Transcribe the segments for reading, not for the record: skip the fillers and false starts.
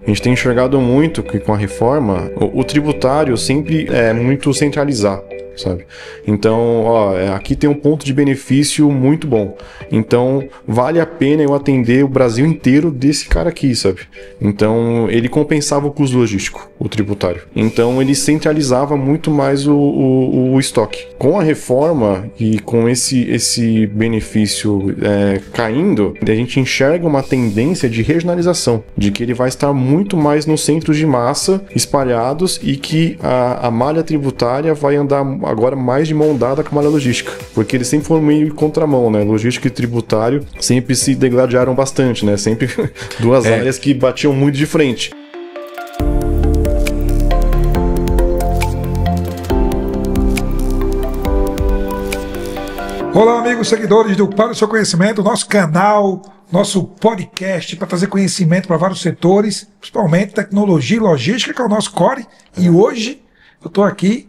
A gente tem enxergado muito que com a reforma, o tributário sempre é muito centralizar, sabe? Então, aqui tem um ponto de benefício muito bom. Então, vale a pena eu atender o Brasil inteiro desse cara aqui, sabe? Então, ele compensava o custo logístico, o tributário. Então, ele centralizava muito mais o estoque. Com a reforma e com esse benefício caindo, a gente enxerga uma tendência de regionalização, de que ele vai estar muito mais nos centros de massa espalhados e que a malha tributária vai andar agora mais de mão dada com a malha logística, porque eles sempre foram meio em contramão, né? Logística e tributário sempre se degladiaram bastante, né? Sempre duas áreas que batiam muito de frente. Olá, amigos seguidores do Para o Seu Conhecimento, nosso canal, nosso podcast para trazer conhecimento para vários setores, principalmente tecnologia e logística, que é o nosso core. E hoje eu estou aqui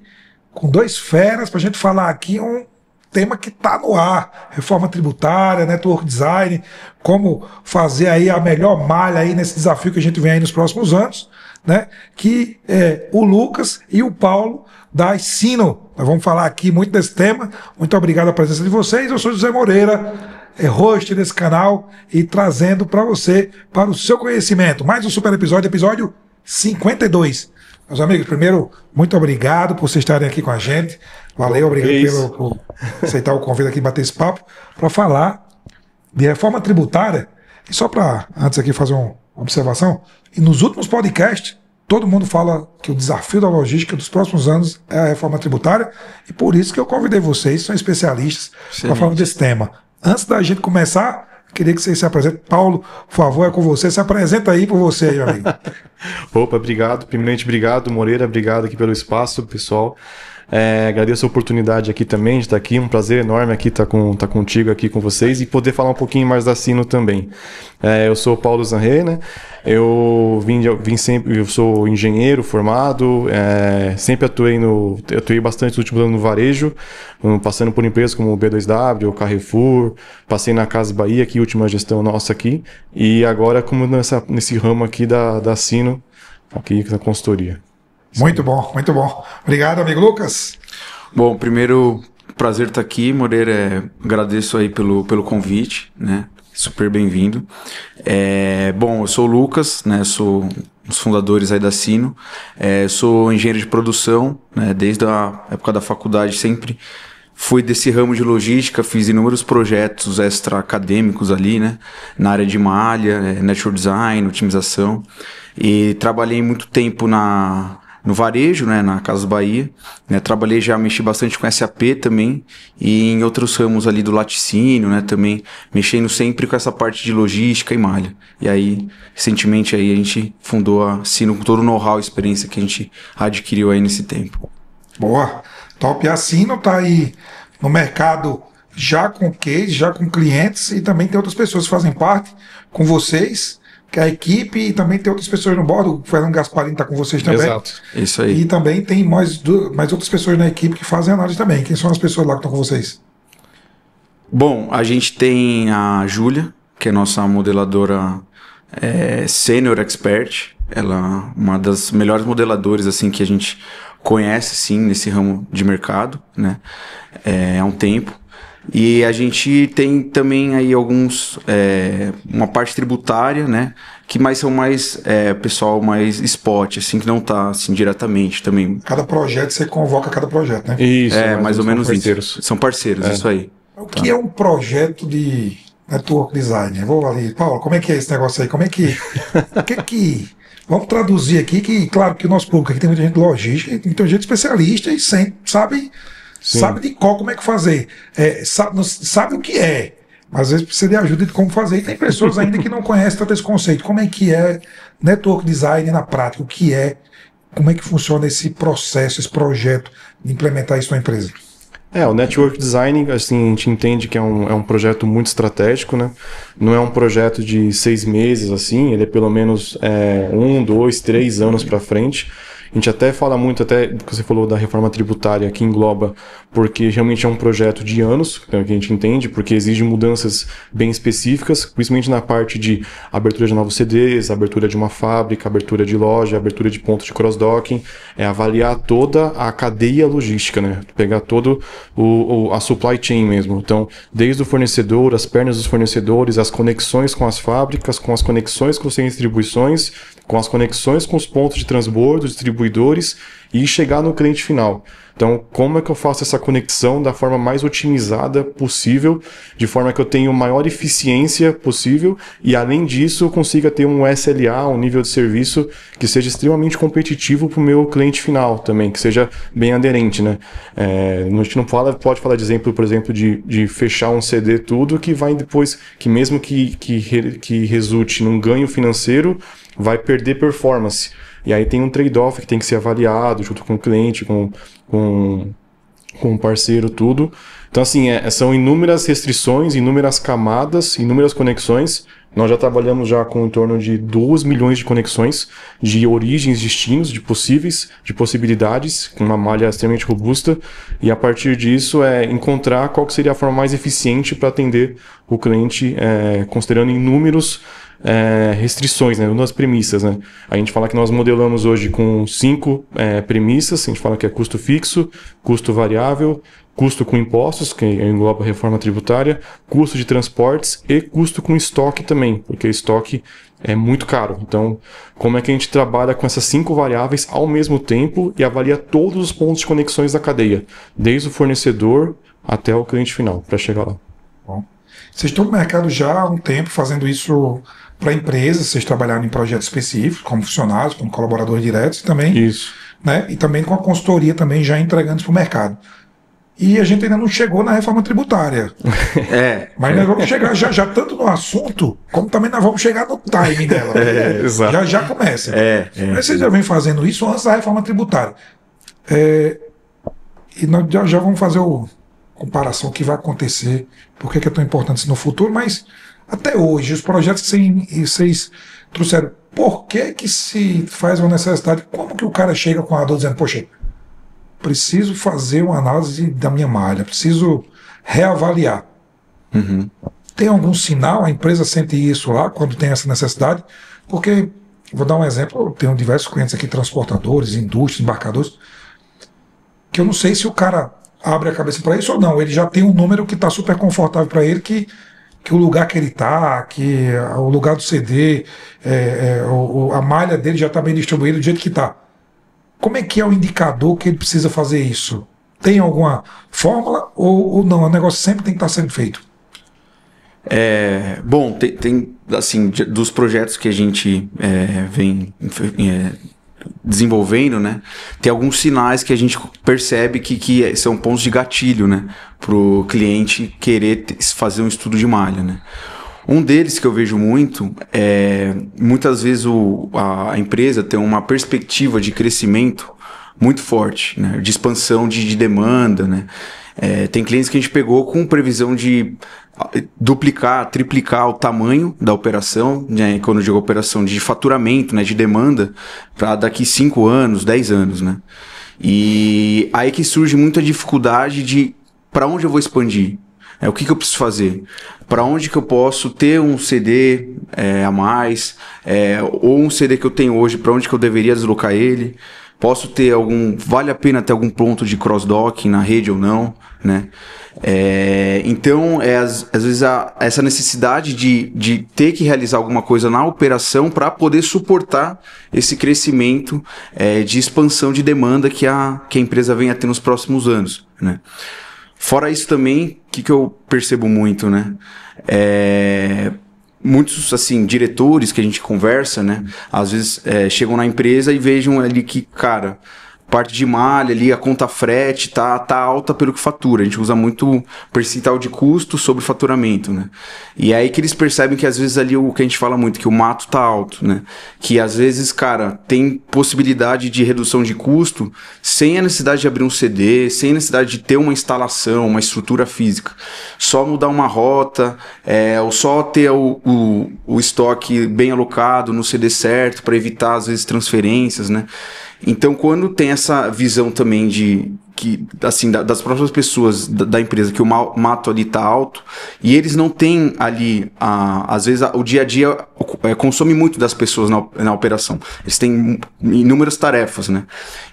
com dois feras para a gente falar aqui um tema que está no ar: reforma tributária, network design, como fazer aí a melhor malha aí nesse desafio que a gente vem aí nos próximos anos, né? Que é o Lucas e o Paulo da Ensino. Nós vamos falar aqui muito desse tema. Muito obrigado pela presença de vocês. Eu sou José Moreira, host desse canal e trazendo para você, para o seu conhecimento, mais um super episódio 52. Meus amigos, primeiro, muito obrigado por vocês estarem aqui com a gente. Valeu, obrigado por aceitar o convite aqui e bater esse papo para falar de reforma tributária. E só para, antes aqui, fazer uma observação, e nos últimos podcasts, todo mundo fala que o desafio da logística dos próximos anos é a reforma tributária, e por isso que eu convidei vocês, são especialistas, para falar desse tema. Antes da gente começar, queria que vocês se apresentem. Paulo, por favor, é com você. Se apresenta aí por você, meu amigo. Opa, obrigado. Primeiramente, obrigado, Moreira. Obrigado aqui pelo espaço, pessoal. Agradeço a oportunidade aqui também de estar aqui. Um prazer enorme aqui estar contigo aqui com vocês e poder falar um pouquinho mais da Ensino também. Eu sou o Paulo Zanré, né? Eu sou engenheiro formado, sempre atuei bastante nos últimos anos no varejo, passando por empresas como o B2W, o Carrefour, passei na Casas Bahia, que é a última gestão nossa aqui, e agora como nesse ramo aqui da Ensino, aqui na consultoria. Muito bom, muito bom. Obrigado, amigo Lucas. Bom, primeiro, prazer estar aqui, Moreira. Agradeço aí pelo convite, né? Super bem-vindo. Bom, eu sou o Lucas, né? Sou um dos fundadores aí da Ensino. Sou engenheiro de produção, né? Desde a época da faculdade sempre fui desse ramo de logística, fiz inúmeros projetos extra-acadêmicos ali, né? Na área de malha, network design, otimização. E trabalhei muito tempo no varejo, né, na Casas Bahia, né, mexi bastante com SAP também, e em outros ramos ali do laticínio, né, também, mexendo sempre com essa parte de logística e malha. E aí, recentemente, aí a gente fundou a Ensino com todo o know-how e experiência que a gente adquiriu aí nesse tempo. Boa, top. A Ensino tá aí no mercado já com case, já com clientes, e também tem outras pessoas que fazem parte com vocês, que é a equipe, e também tem outras pessoas no bordo. O Fernando Gasparini está com vocês também. Exato, isso aí. E também tem mais outras pessoas na equipe que fazem análise também. Quem são as pessoas lá que estão com vocês? Bom, a gente tem a Júlia, que é nossa modeladora Senior Expert. Ela é uma das melhores modeladoras assim, que a gente conhece sim, nesse ramo de mercado, né? Há um tempo. E a gente tem também aí uma parte tributária, né? Que são mais pessoal mais spot, assim, que não tá assim diretamente também. Cada projeto, você convoca cada projeto, né? Isso, mais ou menos isso. São parceiros, isso aí. O que é um projeto de network design? Vou ali, Paulo, como é que é esse negócio aí? Como é que... Vamos traduzir aqui, que claro que o nosso público aqui tem muita gente de logística, e tem muita gente especialista e sabe de qual, como é que fazer. Sabe o que é, mas às vezes precisa de ajuda de como fazer. E tem pessoas ainda que não conhecem tanto esse conceito. Como é que é network design na prática? O que é? Como é que funciona esse processo, esse projeto de implementar isso na empresa? O network design, assim, a gente entende que é um projeto muito estratégico, né? Não é um projeto de 6 meses, assim, ele é pelo menos 1, 2, 3 anos para frente. A gente até fala muito, até que você falou da reforma tributária que engloba, porque realmente é um projeto de anos, que a gente entende, porque exige mudanças bem específicas, principalmente na parte de abertura de novos CDs, abertura de uma fábrica, abertura de loja, abertura de pontos de cross-docking, avaliar toda a cadeia logística, né? Pegar todo a supply chain mesmo. Então, desde o fornecedor, as pernas dos fornecedores, as conexões com as fábricas, com as conexões com os centros de distribuições, com as conexões com os pontos de transbordo, distribuidores e chegar no cliente final. Então, como é que eu faço essa conexão da forma mais otimizada possível, de forma que eu tenha a maior eficiência possível e, além disso, consiga ter um SLA, um nível de serviço que seja extremamente competitivo para o meu cliente final também, que seja bem aderente, né? A gente não pode falar de exemplo, por exemplo, de fechar um CD tudo que vai depois, que mesmo que resulte num ganho financeiro, vai perder performance. E aí tem um trade-off que tem que ser avaliado junto com o cliente, com o parceiro, tudo. Então, assim, são inúmeras restrições, inúmeras camadas, inúmeras conexões. Nós já trabalhamos já com em torno de 2 milhões de conexões, de origens, destinos, de possibilidades, com uma malha extremamente robusta. E a partir disso, encontrar qual que seria a forma mais eficiente para atender o cliente, considerando inúmeros restrições, né, nas premissas, né? A gente fala que nós modelamos hoje com 5 premissas. A gente fala que é custo fixo, custo variável, custo com impostos, que engloba a reforma tributária, custo de transportes e custo com estoque também, porque estoque é muito caro. Então, como é que a gente trabalha com essas 5 variáveis ao mesmo tempo e avalia todos os pontos de conexões da cadeia, desde o fornecedor até o cliente final, para chegar lá. Bom, vocês estão no mercado já há um tempo fazendo isso para empresas, vocês trabalharam em projetos específicos, como funcionários, como colaboradores diretos, e também, isso, né, e também com a consultoria também já entregando isso para o mercado. E a gente ainda não chegou na reforma tributária. Mas nós vamos chegar já tanto no assunto, como também nós vamos chegar no time dela. Exato. Já começa. Mas vocês já vem fazendo isso antes da reforma tributária. E nós já vamos fazer a comparação que vai acontecer, por que é tão importante isso no futuro, mas até hoje, os projetos que vocês trouxeram, por que se faz uma necessidade? Como que o cara chega com a dor dizendo, poxa, preciso fazer uma análise da minha malha, preciso reavaliar. Uhum. Tem algum sinal? A empresa sente isso lá quando tem essa necessidade? Porque, vou dar um exemplo, eu tenho diversos clientes aqui, transportadores, indústrias, embarcadores, que eu não sei se o cara abre a cabeça para isso ou não. Ele já tem um número que está super confortável para ele, que o lugar que ele está, que o lugar do CD, a malha dele já está bem distribuída do jeito que está. Como é que é o indicador que ele precisa fazer isso? Tem alguma fórmula ou não? O negócio sempre tem que estar sendo feito? Bom, tem assim, dos projetos que a gente vem desenvolvendo, né? Tem alguns sinais que a gente percebe que são pontos de gatilho, né? Para o cliente querer fazer um estudo de malha, né? Um deles que eu vejo muito muitas vezes a empresa tem uma perspectiva de crescimento muito forte, né? De expansão de demanda, né? Tem clientes que a gente pegou com previsão de duplicar, triplicar o tamanho da operação, né? Quando eu digo operação de faturamento, né? De demanda, para daqui 5 anos, 10 anos, né? E aí que surge muita dificuldade de para onde eu vou expandir. O que eu preciso fazer? Para onde que eu posso ter um CD a mais? Ou um CD que eu tenho hoje, para onde que eu deveria deslocar ele? Posso ter vale a pena ter algum ponto de cross-docking na rede ou não, né? Então, às vezes, essa necessidade de ter que realizar alguma coisa na operação para poder suportar esse crescimento de expansão de demanda que a empresa venha a ter nos próximos anos, né? Fora isso também, o que eu percebo muito, né? Muitos, assim, diretores que a gente conversa, né? Às vezes chegam na empresa e vejam ali que, cara, parte de malha ali, a conta frete tá alta pelo que fatura. A gente usa muito percentual de custo sobre faturamento, né? E é aí que eles percebem que às vezes ali o que a gente fala muito, que o mato tá alto, né? Que às vezes, cara, tem possibilidade de redução de custo sem a necessidade de abrir um CD, sem a necessidade de ter uma instalação, uma estrutura física. Só mudar uma rota, ou só ter o estoque bem alocado no CD certo para evitar às vezes transferências, né? Então, quando tem essa visão também das próprias pessoas da empresa, que o mato ali tá alto, e eles não têm ali, às vezes, o dia a dia consome muito das pessoas na operação. Eles têm inúmeras tarefas, né?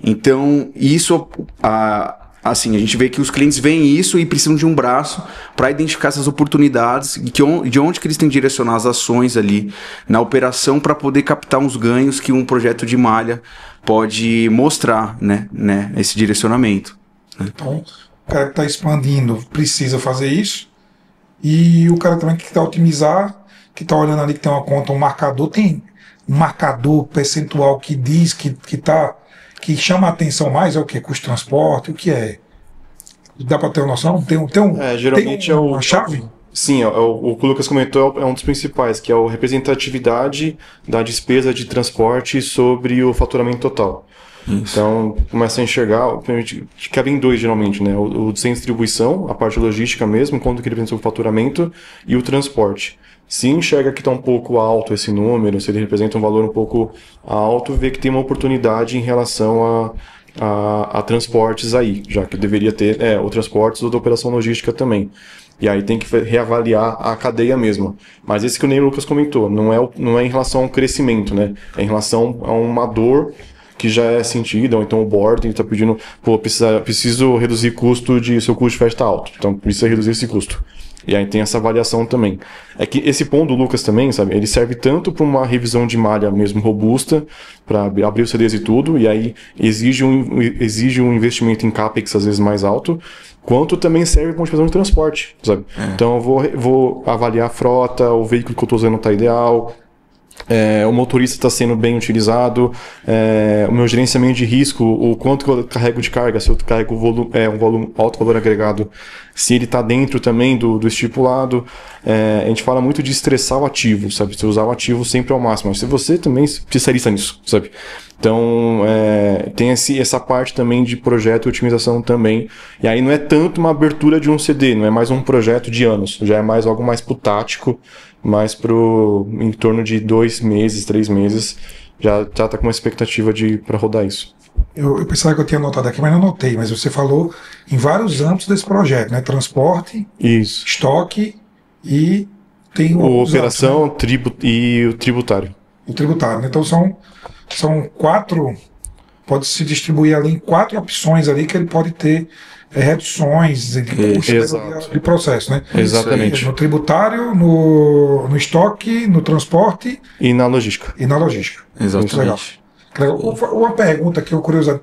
Então, isso, assim, a gente vê que os clientes veem isso e precisam de um braço para identificar essas oportunidades, de onde que eles têm que direcionar as ações ali na operação para poder captar uns ganhos que um projeto de malha pode mostrar, né, esse direcionamento. Né? Então, o cara que está expandindo precisa fazer isso, e o cara também que está otimizar, que está olhando ali que tem uma conta, um marcador, tem um marcador percentual que diz que chama a atenção mais, é o que? Custo de transporte, o que é? Dá para ter uma noção? Geralmente tem uma chave? Sim, o que o Lucas comentou é um dos principais, que é a representatividade da despesa de transporte sobre o faturamento total. Isso. Então, começa a enxergar, cabe em dois geralmente, né? O sem distribuição, a parte logística mesmo, quanto que ele representa o faturamento, e o transporte. Se enxerga que está um pouco alto esse número, se ele representa um valor um pouco alto, vê que tem uma oportunidade em relação a transportes aí, já que deveria ter o transportes ou da operação logística também. E aí tem que reavaliar a cadeia mesmo. Mas esse que o Lucas comentou, não é em relação ao crescimento, né? É em relação a uma dor que já é sentida, ou então o board está pedindo, preciso reduzir seu custo de frete está alto, então precisa reduzir esse custo. E aí tem essa avaliação também. É que esse ponto do Lucas também, sabe, ele serve tanto para uma revisão de malha mesmo robusta, para abrir os CDs e tudo, e aí exige um investimento em CAPEX às vezes mais alto, quanto também serve para uma divisão de transporte, sabe? Então eu vou avaliar a frota, o veículo que eu estou usando está ideal, o motorista está sendo bem utilizado, o meu gerenciamento de risco, o quanto que eu carrego de carga, se eu carrego um volume alto valor agregado, se ele está dentro também do estipulado. A gente fala muito de estressar o ativo, sabe? Você usar o ativo sempre ao máximo, mas se você também se especialista nisso, sabe? Então, tem essa parte também de projeto e otimização também. E aí não é tanto uma abertura de um CD, não é mais um projeto de anos, já é mais algo mais pro tático, mais em torno de 2 meses, 3 meses, já tá com uma expectativa para rodar isso. Eu pensava que eu tinha anotado aqui, mas não anotei. Mas você falou em vários âmbitos desse projeto, né? Transporte, isso, estoque e tem operação, né? E o tributário. O tributário, né? Então são 4, pode se distribuir ali em 4 opções ali que ele pode ter reduções de custo de processo, né? Exatamente. No tributário, no estoque, no transporte e na logística. Exatamente. Legal. Uma pergunta que eu curiosidade.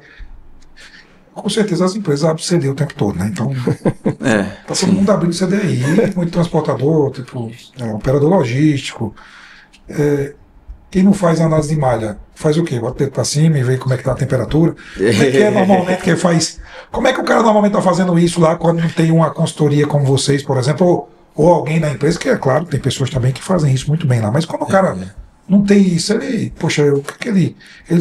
Com certeza as empresas abrem CD o tempo todo, né? Então tá todo mundo abrindo CD aí, muito transportador, operador logístico. Quem não faz análise de malha, faz o quê? Bota o dedo pra cima e vê como é que tá a temperatura. Como é que é normalmente que faz? Como é que o cara normalmente tá fazendo isso lá quando não tem uma consultoria como vocês, por exemplo, ou alguém na empresa, que é claro, tem pessoas também que fazem isso muito bem lá, mas quando o cara não tem isso, ele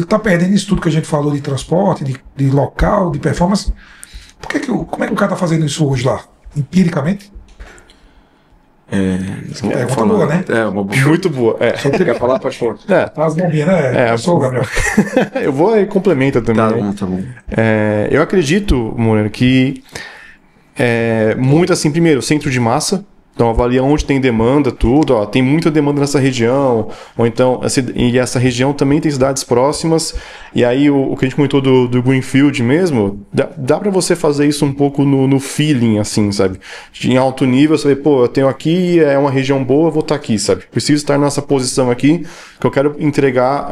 tá perdendo isso tudo que a gente falou de transporte, de local, de performance. Como é que o cara tá fazendo isso hoje lá? Empiricamente? Pergunta boa, né? Muito boa. Só quer falar, pode falar. As bombinhas, né? Eu sou o Gabriel. Eu vou e complementa também. Tá bom. Eu acredito, Moreno, que muito assim, primeiro, centro de massa. Então avalia onde tem demanda, tudo. Tem muita demanda nessa região, ou então e essa região também tem cidades próximas. E aí o que a gente comentou do Greenfield mesmo, dá para você fazer isso um pouco no feeling, assim, sabe? Em alto nível, você vê, eu tenho aqui, é uma região boa, eu vou estar aqui, sabe? Preciso estar nessa posição aqui que eu quero entregar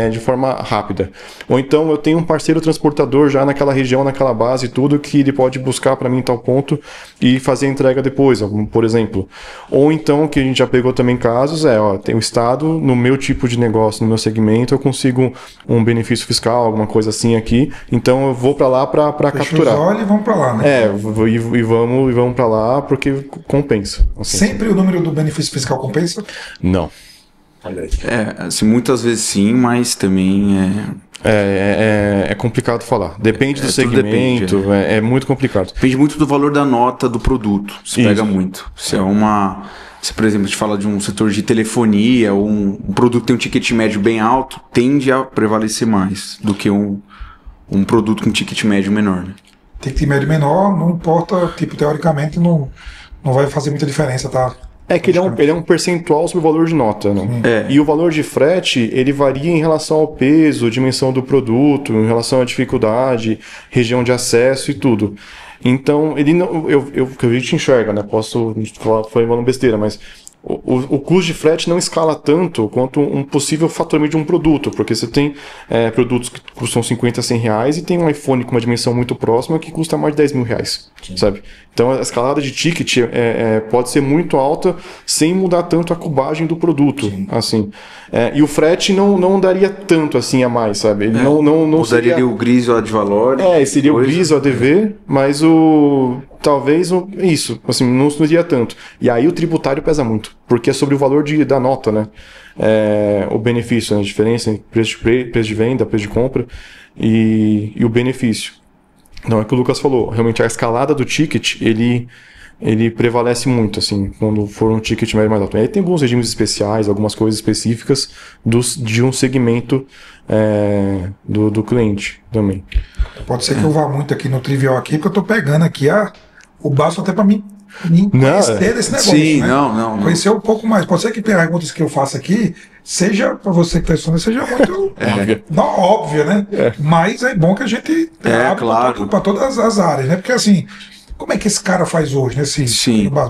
de forma rápida. Ou então eu tenho um parceiro transportador já naquela região, naquela base e tudo, que ele pode buscar para mim em tal ponto e fazer a entrega depois, por exemplo. Ou então, que a gente já pegou também casos, tem o Estado, no meu tipo de negócio, no meu segmento, eu consigo um benefício fiscal, alguma coisa assim aqui, então eu vou para lá para capturar. Os olhos e vamos para lá, né? E vamos para lá porque compensa. Assim. Sempre o número do benefício fiscal compensa? Não. Assim, muitas vezes sim, mas também é complicado falar. Depende do segmento, é muito complicado. Depende muito do valor da nota do produto. Se pega muito. Se é Se, por exemplo, a gente fala de um setor de telefonia, ou um produto que tem um ticket médio bem alto, tende a prevalecer mais do que um produto com ticket médio menor, né? Ticket médio menor, não importa, tipo, teoricamente não vai fazer muita diferença, tá? É que ele é um percentual sobre o valor de nota, né? E o valor de frete, ele varia em relação ao peso, dimensão do produto, em relação à dificuldade, região de acesso e tudo. Então, ele não, que a gente enxerga, né? Posso falar falando besteira, mas o custo de frete não escala tanto quanto um possível faturamento de um produto, porque você tem produtos que custam 50, 100 reais e tem um iPhone com uma dimensão muito próxima que custa mais de 10 mil reais, sabe? Então a escalada de ticket pode ser muito alta sem mudar tanto a cubagem do produto, assim. E o frete não daria tanto assim a mais, sabe? Ele não mudaria seria o gris ou a de valor. Seria o gris ou a DV, mas isso, assim, não iria tanto. E aí o tributário pesa muito, porque é sobre o valor da nota, né? O benefício, né? A diferença entre preço de venda, preço de compra e o benefício. Não, é o que o Lucas falou, realmente a escalada do ticket, ele prevalece muito, assim, quando for um ticket médio mais alto. Aí tem alguns regimes especiais, algumas coisas específicas de um segmento do cliente também. Pode ser que eu vá muito aqui no trivial aqui, porque eu tô pegando aqui o básico até para mim conhecer desse negócio. Sim, né? não. Conhecer um pouco mais. Pode ser que perguntas que eu faça aqui, seja para você que está estudando, seja muito óbvia, né? Mas é bom que a gente claro, para todas as áreas, né? Porque assim, como é que esse cara faz hoje, né?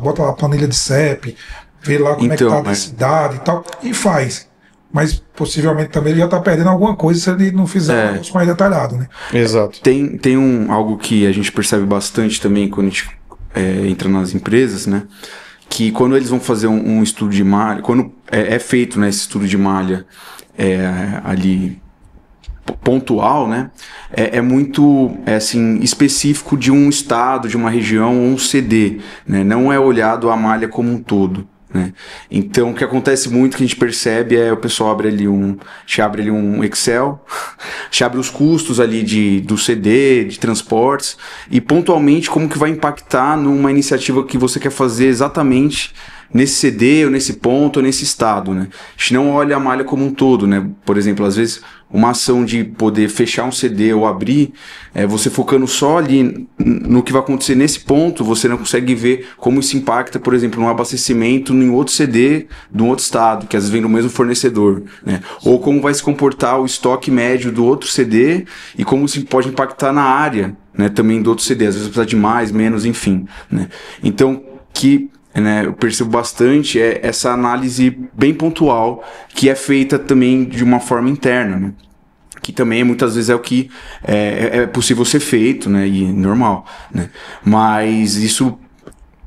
Bota lá a planilha de CEP, vê lá como é que tá a cidade e tal, e faz. Mas possivelmente também ele já está perdendo alguma coisa se ele não fizer um curso mais detalhado, né? Exato. Tem algo que a gente percebe bastante também quando a gente entra nas empresas, né? Que quando eles vão fazer um estudo de malha, quando é feito, né, esse estudo de malha ali pontual, né? É muito assim, específico de um estado, de uma região ou um CD, né? Não é olhado a malha como um todo, né? Então o que acontece muito, que a gente percebe, o pessoal abre ali um Excel, abre os custos ali do CD, de transportes, e pontualmente como que vai impactar numa iniciativa que você quer fazer exatamente nesse CD, ou nesse ponto, ou nesse estado, né? A gente não olha a malha como um todo, né? Por exemplo, às vezes uma ação de poder fechar um CD ou abrir, você focando só ali no que vai acontecer nesse ponto, você não consegue ver como isso impacta, por exemplo, no abastecimento em outro CD de um outro estado, que às vezes vem do mesmo fornecedor, né? Ou como vai se comportar o estoque médio do outro CD e como isso pode impactar na área, né, também do outro CD, às vezes precisa de mais, menos, enfim, né? Então, eu percebo bastante essa análise bem pontual que é feita também de uma forma interna, né? Que também muitas vezes é o que é possível ser feito, né? E normal, né? Mas isso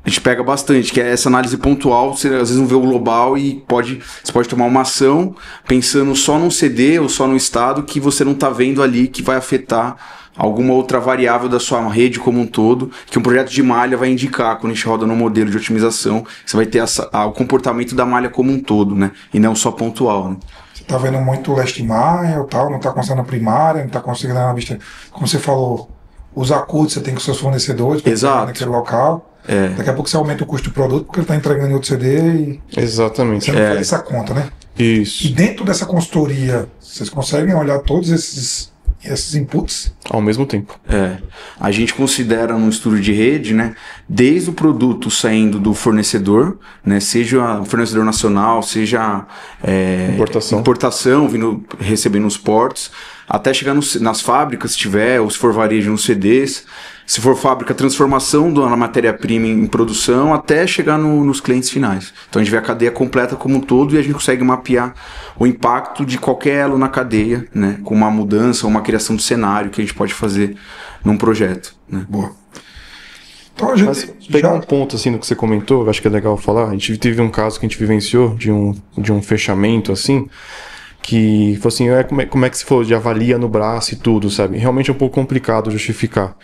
a gente pega bastante, que é essa análise pontual. Você às vezes não vê o global e você pode tomar uma ação pensando só num CD ou só no estado que você não está vendo ali, que vai afetar alguma outra variável da sua rede como um todo, que um projeto de malha vai indicar quando a gente roda no modelo de otimização. Você vai ter o comportamento da malha como um todo, né? E não só pontual, né? Você está vendo muito last mile, tal, não está conseguindo a primária, não está conseguindo a vista. Como você falou, os acordos você tem com seus fornecedores para naquele local. Daqui a pouco você aumenta o custo do produto porque ele está entregando em outro CD e exatamente. Você não faz essa conta, né? Isso. E dentro dessa consultoria, vocês conseguem olhar todos esses inputs? Ao mesmo tempo. A gente considera no estudo de rede, né, desde o produto saindo do fornecedor, né, seja um fornecedor nacional, seja importação recebendo os portos, até chegar nas fábricas, se tiver, ou se for varejo nos CDs, se for fábrica, transformação da matéria-prima em produção, até chegar nos clientes finais. Então a gente vê a cadeia completa como um todo e a gente consegue mapear o impacto de qualquer elo na cadeia, né, com uma mudança, uma criação de cenário que a gente pode fazer num projeto, né? Boa. Então a gente Mas pegar um ponto assim do que você comentou, eu acho que é legal falar. A gente teve um caso que a gente vivenciou de um fechamento assim, que foi assim, como é que se falou de avalia no braço e tudo, sabe? Realmente é um pouco complicado justificar.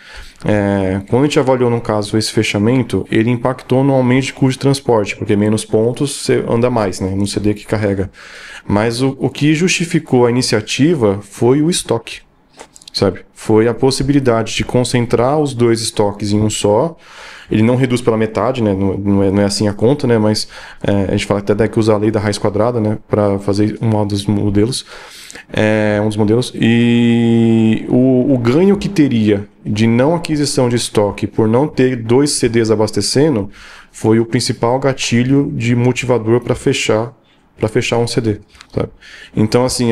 Quando a gente avaliou no caso esse fechamento, ele impactou no aumento de custo de transporte, porque menos pontos você anda mais, né? No CD que carrega. Mas o que justificou a iniciativa foi o estoque. sabe? Foi a possibilidade de concentrar os dois estoques em um só. Ele não reduz pela metade, né? Não é assim a conta, né? Mas a gente fala até que usa a lei da raiz quadrada, né? Para fazer um dos modelos. Um dos modelos. E o ganho que teria de não aquisição de estoque por não ter 2 CDs abastecendo foi o principal gatilho de motivador para fechar um CD, sabe? Então, assim,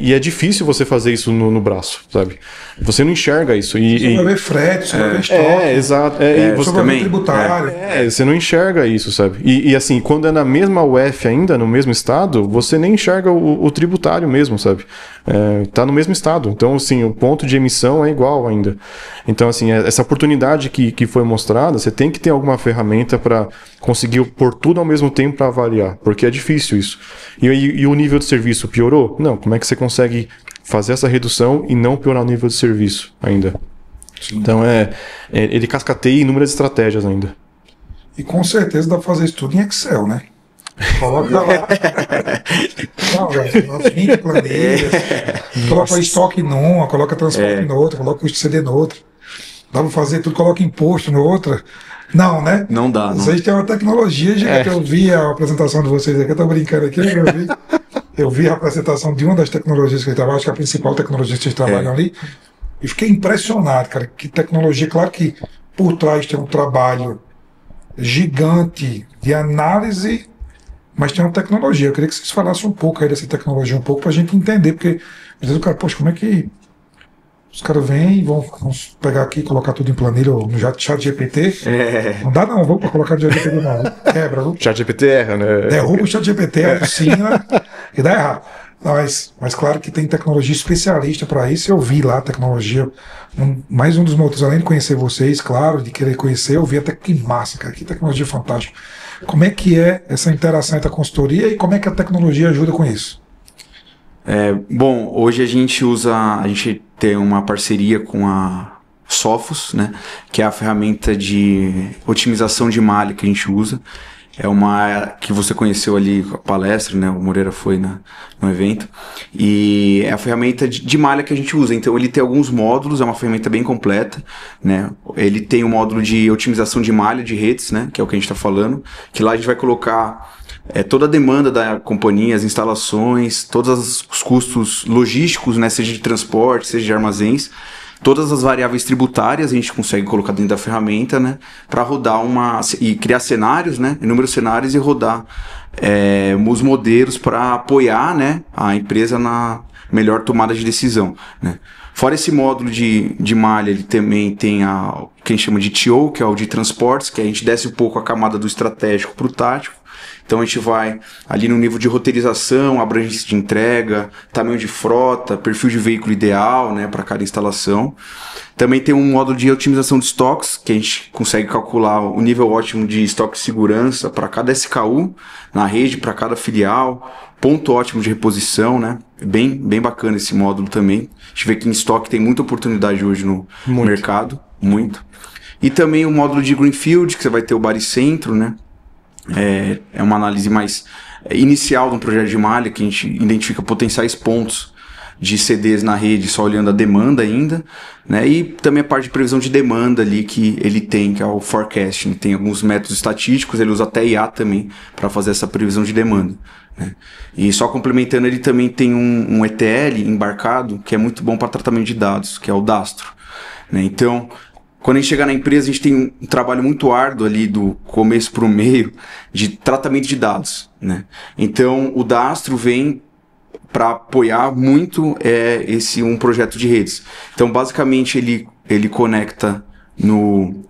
e é difícil você fazer isso no braço, sabe? Você não enxerga isso. Você vai ver frete, você vai ver estoque. Exato. Você vai ver tributário. Você não enxerga isso, sabe? E assim, quando é na mesma UF ainda, no mesmo estado, você nem enxerga o tributário mesmo, sabe? Tá no mesmo estado. Então, assim, o ponto de emissão é igual ainda. Então, assim, essa oportunidade que foi mostrada, você tem que ter alguma ferramenta para conseguir pôr tudo ao mesmo tempo para avaliar, porque é difícil isso. E o nível de serviço piorou? Não. Como é que você consegue fazer essa redução e não piorar o nível de serviço ainda? Sim. Então, ele cascateia inúmeras estratégias ainda. E com certeza dá para fazer isso tudo em Excel, né? Coloca lá. Não, 20 planilhas. Coloca estoque numa, coloca transporte no outro, coloca custo CD no outro. Dá para fazer tudo, coloca imposto no outro. Não, né? Não dá. Vocês têm uma tecnologia, gente. Eu vi a apresentação de vocês aqui, eu tô brincando aqui, eu vi a apresentação de uma das tecnologias que eles trabalham, acho que é a principal tecnologia que vocês trabalham ali, e fiquei impressionado, cara, que tecnologia, claro que por trás tem um trabalho gigante de análise, mas tem uma tecnologia. Eu queria que vocês falassem um pouco aí dessa tecnologia, um pouco pra gente entender, porque às vezes o cara, poxa, como é que os caras vêm e vão pegar aqui e colocar tudo em planilha no chat GPT. Não dá não, vou colocar no chat GPT não. Quebra, viu? Chat GPT erra, né? Derruba o chat GPT, alucina e dá errado. Mas claro que tem tecnologia especialista para isso. Eu vi lá a tecnologia. Mais um dos motivos, além de conhecer vocês, claro, de querer conhecer, eu vi até que massa, cara, que tecnologia fantástica. Como é que é essa interação entre a consultoria e como é que a tecnologia ajuda com isso? Bom, hoje a gente tem uma parceria com a Sophos, né, que é a ferramenta de otimização de malha que a gente usa. É uma que você conheceu ali com a palestra, né, o Moreira foi no evento, e é a ferramenta de malha que a gente usa. Então ele tem alguns módulos, é uma ferramenta bem completa, né. Ele tem um módulo de otimização de malha de redes, né, que é o que a gente está falando, que lá a gente vai colocar toda a demanda da companhia, as instalações, todos os custos logísticos, né, seja de transporte, seja de armazéns, todas as variáveis tributárias a gente consegue colocar dentro da ferramenta, né, para rodar e criar cenários, né, inúmeros cenários e rodar os modelos para apoiar, né, a empresa na melhor tomada de decisão, né. Fora esse módulo de malha, ele também tem o que a gente chama de TO, que é o de transportes, que a gente desce um pouco a camada do estratégico para o tático. Então a gente vai ali no nível de roteirização, abrangência de entrega, tamanho de frota, perfil de veículo ideal, né, para cada instalação. Também tem um módulo de otimização de estoques, que a gente consegue calcular o nível ótimo de estoque de segurança para cada SKU na rede, para cada filial, ponto ótimo de reposição, né? Bem bacana esse módulo também. A gente vê que em estoque tem muita oportunidade hoje no mercado, muito. E também o módulo de Greenfield, que você vai ter o baricentro, né? É uma análise mais inicial de um projeto de malha, que a gente identifica potenciais pontos de CDs na rede só olhando a demanda ainda, né? E também a parte de previsão de demanda ali que ele tem, que é o forecasting. Tem alguns métodos estatísticos, ele usa até IA também para fazer essa previsão de demanda, né? E só complementando, ele também tem um ETL embarcado que é muito bom para tratamento de dados, que é o Dastro, né? Então, quando a gente chega na empresa, a gente tem um trabalho muito árduo ali do começo para o meio de tratamento de dados, né? Então, o Dastro vem para apoiar muito um projeto de redes. Então, basicamente, ele conecta no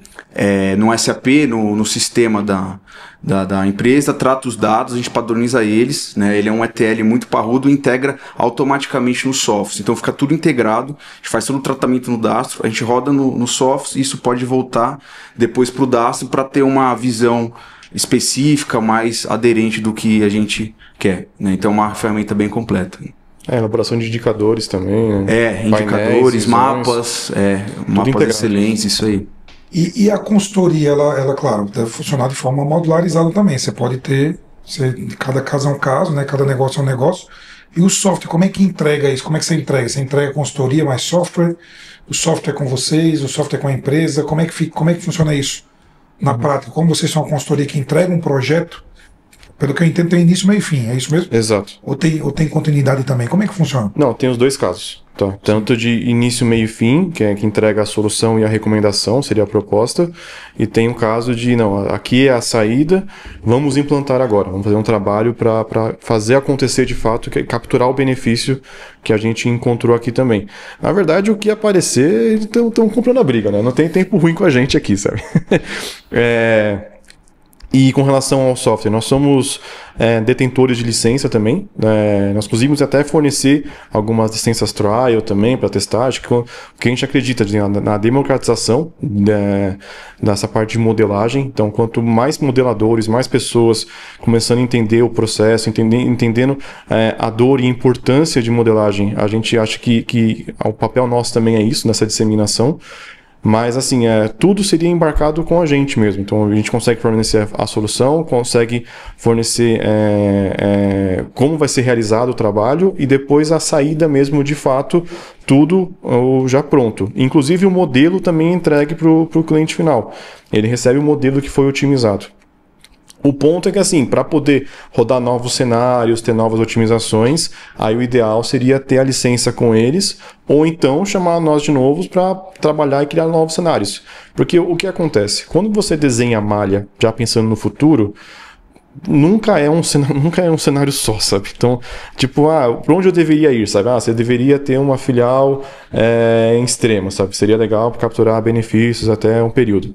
SAP, no sistema da empresa, trata os dados, a gente padroniza eles, né? Ele é um ETL muito parrudo e integra automaticamente no Sophos. Então fica tudo integrado, a gente faz todo o tratamento no Dastro, a gente roda no Sophos e isso pode voltar depois para o Dastro para ter uma visão específica, mais aderente do que a gente quer, né? Então é uma ferramenta bem completa. Elaboração de indicadores também, né? Indicadores, mapas, mapas excelentes, isso aí. E a consultoria, ela, claro, deve funcionar de forma modularizada também. Você pode ter Cada caso é um caso, né? Cada negócio é um negócio. E o software, como é que entrega isso? Como é que você entrega? Você entrega consultoria mais software? O software é com vocês? O software é com a empresa? Como é que funciona isso na prática? Como vocês são uma consultoria que entrega um projeto, pelo que eu entendo, tem início, meio e fim, é isso mesmo? Exato. Ou tem continuidade também? Como é que funciona? Não, tem os dois casos. Tá? Tanto de início, meio e fim, que é que entrega a solução e a recomendação, seria a proposta. E tem o caso de, não, aqui é a saída, vamos implantar agora. Vamos fazer um trabalho para fazer acontecer de fato, que é capturar o benefício que a gente encontrou aqui também. Na verdade, o que aparecer, eles estão comprando a briga, né? Não tem tempo ruim com a gente aqui, sabe? E com relação ao software, nós somos detentores de licença também. Nós conseguimos até fornecer algumas licenças trial também para testagem, porque a gente acredita na democratização dessa parte de modelagem. Então, quanto mais modeladores, mais pessoas começando a entender o processo, entendendo a dor e a importância de modelagem, a gente acha que o papel nosso também é isso, nessa disseminação. Mas, assim, tudo seria embarcado com a gente mesmo. Então, a gente consegue fornecer a solução, consegue fornecer como vai ser realizado o trabalho e depois a saída mesmo, de fato, tudo já pronto. Inclusive, o modelo também é entregue para o cliente final. Ele recebe o modelo que foi otimizado. O ponto é que, assim, para poder rodar novos cenários, ter novas otimizações, aí o ideal seria ter a licença com eles, ou então chamar nós de novo para trabalhar e criar novos cenários. Porque o que acontece? Quando você desenha a malha, já pensando no futuro, nunca é um cenário só, sabe? Então, tipo, para onde eu deveria ir, sabe? Você deveria ter uma filial em Extrema, sabe? Seria legal para capturar benefícios até um período.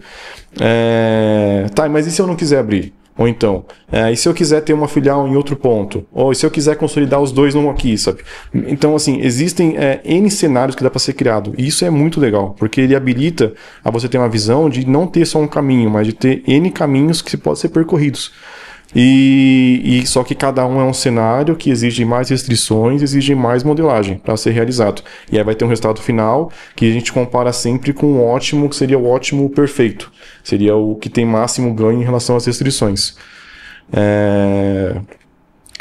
Tá, mas e se eu não quiser abrir? Ou então, e se eu quiser ter uma filial em outro ponto? Ou se eu quiser consolidar os dois num aqui, sabe? Então, assim, existem N cenários que dá para ser criado. E isso é muito legal, porque ele habilita a você ter uma visão de não ter só um caminho, mas de ter N caminhos que podem ser percorridos. E só que cada um é um cenário que exige mais restrições, exige mais modelagem para ser realizado. E aí vai ter um resultado final que a gente compara sempre com o ótimo, que seria o ótimo perfeito. Seria o que tem máximo ganho em relação às restrições.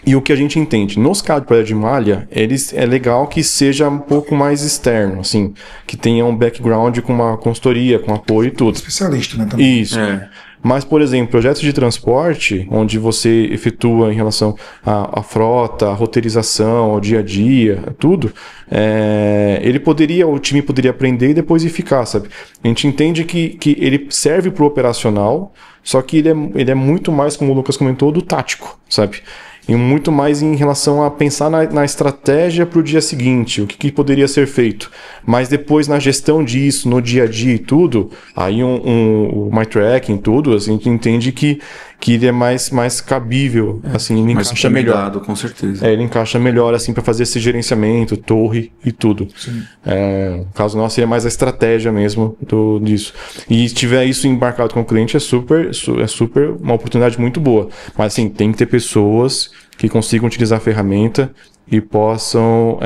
E o que a gente entende? Nos casos de projeto de malha, é legal que seja um pouco mais externo, assim, que tenha um background com uma consultoria, com apoio e tudo. Especialista, né? Também. Isso. Mas, por exemplo, projetos de transporte, onde você efetua em relação à frota, à roteirização, ao dia a dia, tudo, o time poderia aprender e depois ir ficar, sabe? A gente entende que ele serve para o operacional, só que ele é muito mais, como o Lucas comentou, do tático, sabe? E muito mais em relação a pensar na estratégia para o dia seguinte, o que poderia ser feito. Mas depois na gestão disso, no dia a dia e tudo, aí o MyTracking, tudo, assim, a gente entende que ele é mais cabível, assim, ele mais encaixa melhor. Com certeza. Ele encaixa melhor, assim, para fazer esse gerenciamento, torre e tudo. No caso nosso, seria mais a estratégia mesmo disso. E se tiver isso embarcado com o cliente, é super uma oportunidade muito boa. Mas, assim, tem que ter pessoas que consigam utilizar a ferramenta e possam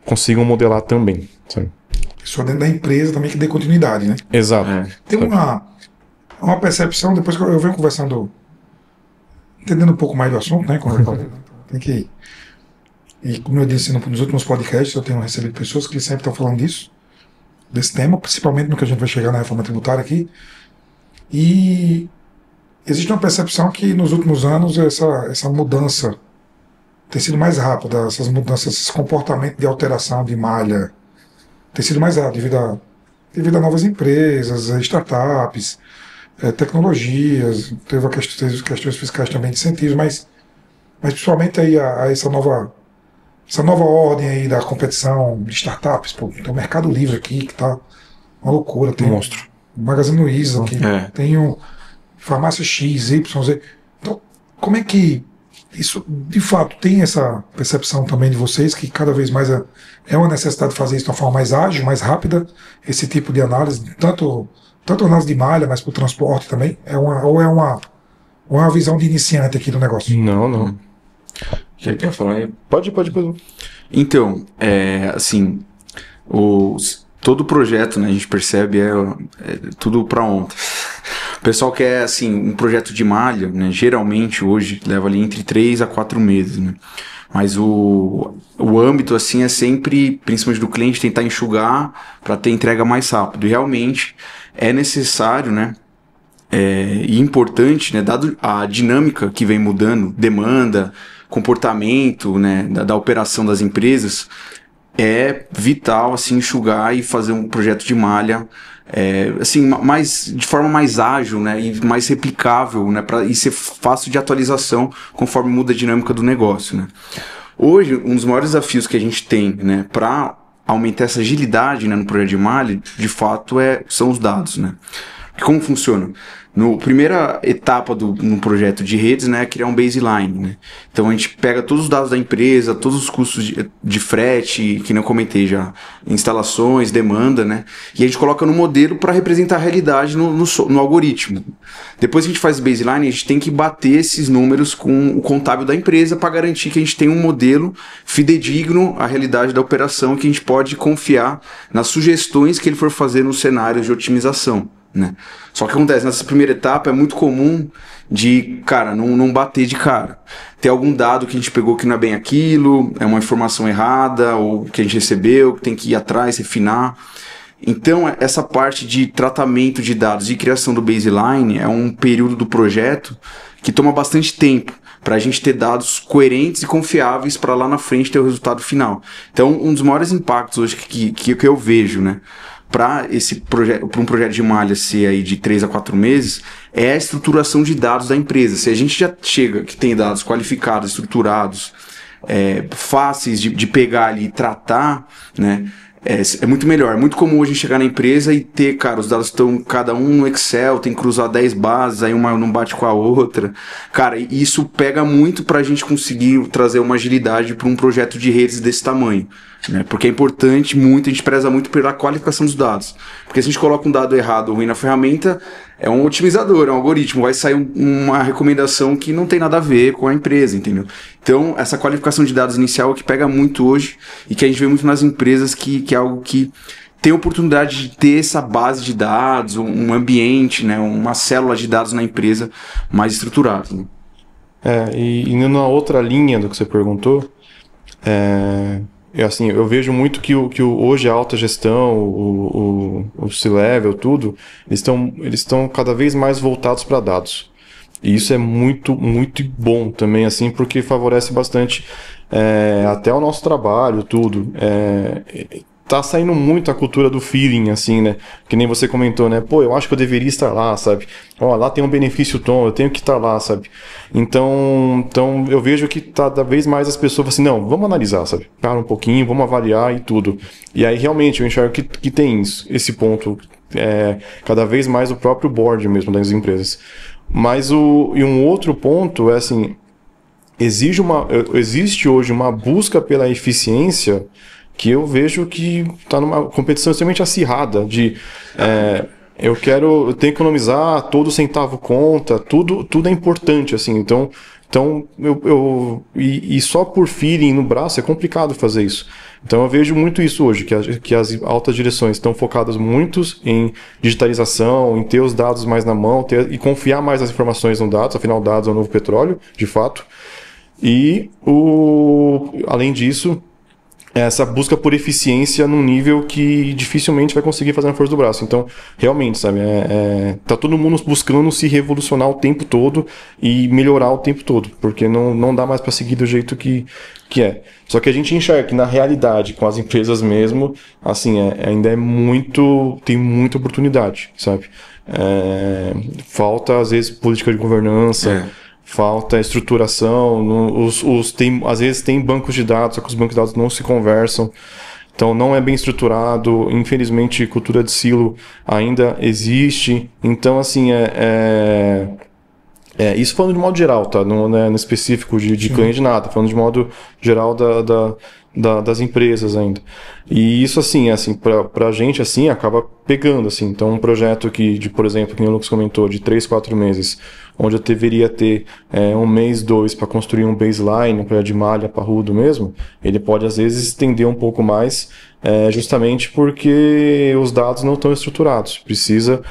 consigam modelar também, sabe? Pessoa dentro da empresa também que dê continuidade, né? Exato. Tem uma percepção, depois que eu venho conversando, entendendo um pouco mais do assunto, né? Tem que... E como eu disse nos últimos podcasts, eu tenho recebido pessoas que sempre estão falando desse tema, principalmente no que a gente vai chegar na reforma tributária aqui. E existe uma percepção que nos últimos anos essa mudança tem sido mais rápida, essas mudanças, esse comportamento de alteração de malha tem sido mais rápido devido a novas empresas, startups, tecnologias, teve questões fiscais também de incentivos, mas principalmente aí a essa nova ordem aí da competição de startups. Pô, tem o Mercado Livre aqui que tá uma loucura, tem o Magazine Luiza aqui, tem o Farmácia X, Y, Z. Então, como é que isso, de fato, tem essa percepção também de vocês, que cada vez mais é uma necessidade de fazer isso de uma forma mais ágil, mais rápida, esse tipo de análise, tanto análise de malha, mas para o transporte também? Ou é uma visão de iniciante aqui do negócio? Não. Já quer falar aí? Pode. Então, assim, todo projeto, né, a gente percebe, é tudo para ontem. O pessoal quer, assim, um projeto de malha, né? Geralmente hoje leva ali entre 3 a 4 meses, né? Mas o âmbito, assim, é sempre, principalmente do cliente, tentar enxugar para ter entrega mais rápido. E realmente é necessário, né? E importante, né? Dado a dinâmica que vem mudando, demanda, comportamento, né? Da operação das empresas, é vital, assim, enxugar e fazer um projeto de malha assim, de forma mais ágil, né, e mais replicável, né, e ser fácil de atualização conforme muda a dinâmica do negócio, né. Hoje, um dos maiores desafios que a gente tem, né, para aumentar essa agilidade, né, no projeto de malha, de fato, são os dados, né. Como funciona? No primeira etapa no projeto de redes, né, é criar um baseline, né? Então a gente pega todos os dados da empresa, todos os custos de frete, que não comentei já, instalações, demanda, né? E a gente coloca no modelo para representar a realidade no algoritmo. Depois que a gente faz o baseline, a gente tem que bater esses números com o contábil da empresa para garantir que a gente tem um modelo fidedigno à realidade da operação e que a gente pode confiar nas sugestões que ele for fazer nos cenários de otimização, né? Só que acontece, nessa primeira etapa é muito comum de, cara, não bater de cara. Ter algum dado que a gente pegou que não é bem aquilo, é uma informação errada, ou que a gente recebeu, que tem que ir atrás, refinar. Então, essa parte de tratamento de dados e criação do baseline é um período do projeto que toma bastante tempo para a gente ter dados coerentes e confiáveis para lá na frente ter o resultado final. Então, um dos maiores impactos hoje que eu vejo, né, para um projeto de malha ser aí de 3 a 4 meses, é a estruturação de dados da empresa. Se a gente já chega que tem dados qualificados, estruturados, fáceis de pegar ali e tratar, né, é muito melhor. É muito comum a gente chegar na empresa e ter, cara, os dados estão cada um no Excel, tem que cruzar 10 bases, aí uma não bate com a outra. Cara, e isso pega muito para a gente conseguir trazer uma agilidade para um projeto de redes desse tamanho, né? Porque é importante muito, a gente preza muito pela qualificação dos dados. Porque se a gente coloca um dado errado ou ruim na ferramenta, é um otimizador, é um algoritmo, vai sair uma recomendação que não tem nada a ver com a empresa, entendeu? Então, essa qualificação de dados inicial é o que pega muito hoje e que a gente vê muito nas empresas que é algo que tem a oportunidade de ter essa base de dados, um ambiente, né, uma célula de dados na empresa mais estruturada, né? E na outra linha do que você perguntou, assim, eu vejo muito que hoje a alta gestão, o C-Level, tudo, eles estão cada vez mais voltados para dados. E isso é muito, muito bom também, assim, porque favorece bastante até o nosso trabalho, tudo. Tá saindo muito a cultura do feeling, assim, né? Que nem você comentou, né? Pô, eu acho que eu deveria estar lá, sabe? Ó, lá tem um benefício tom, eu tenho que estar lá, sabe? Então eu vejo que cada vez mais as pessoas falam assim, não, vamos analisar, sabe? Para um pouquinho, vamos avaliar e tudo. E aí, realmente, eu enxergo que tem esse ponto, cada vez mais o próprio board mesmo das empresas. Mas e um outro ponto é assim, existe hoje uma busca pela eficiência que eu vejo que está numa competição extremamente acirrada de eu tenho que economizar, todo centavo conta, tudo é importante, assim, então e só por feeling no braço é complicado fazer isso. Então eu vejo muito isso hoje, que as altas direções estão focadas muito em digitalização, em ter os dados mais na mão, e confiar mais nas informações no dados, afinal dados é o novo petróleo, de fato. E além disso, essa busca por eficiência num nível que dificilmente vai conseguir fazer na força do braço. Então, realmente, sabe, tá todo mundo buscando se revolucionar o tempo todo e melhorar o tempo todo, porque não dá mais para seguir do jeito que é. Só que a gente enxerga que na realidade, com as empresas mesmo, assim, ainda tem muita oportunidade, sabe? Falta, às vezes, política de governança, falta estruturação, às vezes tem bancos de dados, só que os bancos de dados não se conversam, então não é bem estruturado, infelizmente cultura de silo ainda existe, então assim, isso falando de modo geral, tá? Não é no específico de cliente de nada, falando de modo geral das empresas ainda. E isso assim pra gente assim, acaba pegando, assim. Então um projeto por exemplo, que o Lucas comentou, de 3, 4 meses, onde eu deveria ter 1 mês, 2 para construir um baseline, para de malha, parrudo mesmo, ele pode às vezes estender um pouco mais, justamente porque os dados não estão estruturados. Precisa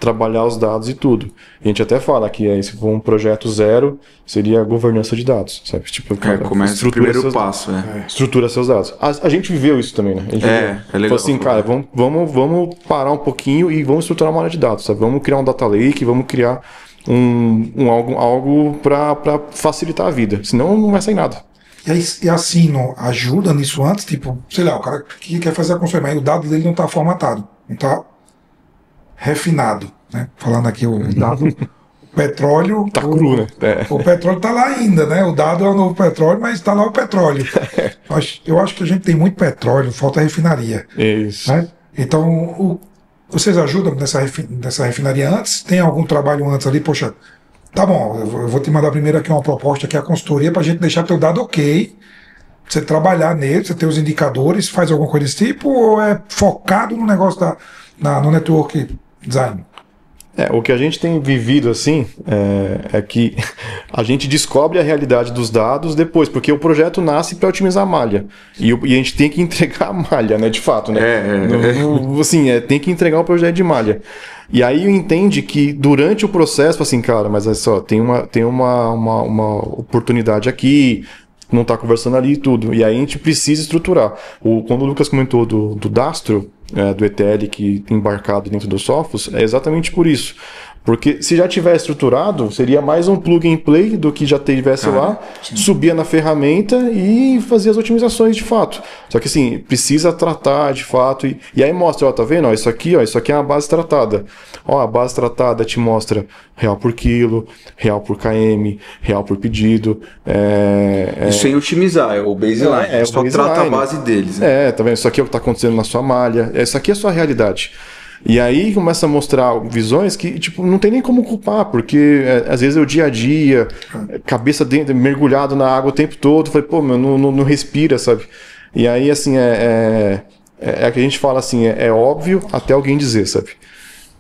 trabalhar os dados e tudo. E a gente até fala que se for um projeto zero, seria a governança de dados, sabe? Tipo, começa o primeiro passo, estrutura seus dados. A gente viveu isso também, né? A gente é legal. Falou assim, cara, vamos parar um pouquinho e vamos estruturar uma área de dados, sabe? Vamos criar um data lake, vamos criar algo para facilitar a vida. Senão não vai sair nada. E assim, não ajuda nisso antes? Tipo, sei lá, o cara que quer fazer a consultoria, mas o dado dele não está formatado, não está refinado, né? Falando aqui o dado, o petróleo... Tá cru, né? O petróleo está lá ainda, né? O dado é o novo petróleo, mas está lá o petróleo. Eu acho que a gente tem muito petróleo, falta refinaria. Isso. Né? Então, vocês ajudam nessa refinaria antes? Tem algum trabalho antes ali? Poxa, tá bom, eu vou te mandar primeiro aqui uma proposta, que é a consultoria, para a gente deixar teu dado ok, você trabalhar nele, você ter os indicadores, faz alguma coisa desse tipo, ou é focado no negócio no network design? O que a gente tem vivido assim é que a gente descobre a realidade dos dados depois, porque o projeto nasce para otimizar a malha e a gente tem que entregar a malha, né? De fato, né? Assim, tem que entregar o projeto de malha. E aí entende que durante o processo, assim, cara, mas é só, tem uma oportunidade aqui, não está conversando ali e tudo. E aí a gente precisa estruturar. Quando o Lucas comentou do Dastro, do ETL que embarcado dentro do Sophos, é exatamente por isso. Porque se já tiver estruturado, seria mais um plug and play do que já tivesse lá, subia na ferramenta e fazia as otimizações de fato. Só que assim, precisa tratar de fato, e aí mostra, tá vendo? Isso aqui é uma base tratada. A base tratada te mostra real por quilo, real por km, real por pedido. Isso sem otimizar, é o baseline. Só trata a base deles. Né? Tá vendo? Isso aqui é o que está acontecendo na sua malha. Isso aqui é a sua realidade. E aí começa a mostrar visões que, tipo, não tem nem como culpar, porque às vezes é o dia a dia, cabeça dentro, mergulhado na água o tempo todo, falei, pô, meu, não respira, sabe? E aí, assim, que a gente fala assim, é óbvio até alguém dizer, sabe?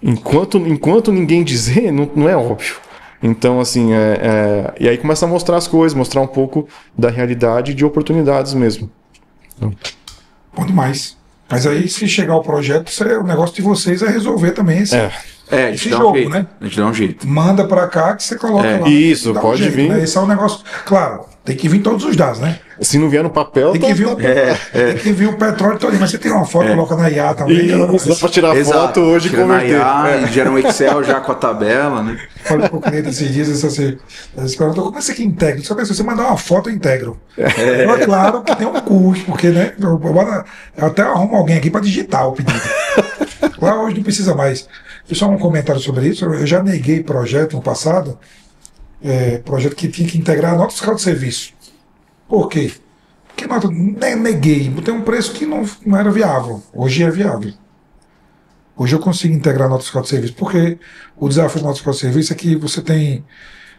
Enquanto ninguém dizer, não é óbvio. Então, assim, e aí começa a mostrar as coisas, mostrar um pouco da realidade e de oportunidades mesmo. Bom demais. Mas aí, se chegar o projeto, o negócio de vocês é resolver também esse jogo, né? A gente dá um jeito. Manda pra cá que você coloca lá. Isso, pode vir. Né? Esse é o negócio. Claro, tem que vir todos os dados, né? Se não vier no papel, tem que vir o petróleo todo. Mas você tira uma foto, coloca na IA também. Dá pra tirar foto hoje e converter. Na IA, gera um Excel já com a tabela, né? Falei pro cliente esses dias, eles perguntam como é que integra? Só que se você mandar uma foto, eu integro. É claro que tem um custo, porque, né? Eu até arrumo alguém aqui para digitar o pedido. Lá hoje não precisa mais. Só um comentário sobre isso. Eu já neguei projeto no passado, projeto que tinha que integrar a nota fiscal de serviço. Por quê? Porque neguei. Tem um preço que não era viável. Hoje é viável. Hoje eu consigo integrar a nota fiscal de serviço, porque o desafio da nota fiscal de serviço é que você tem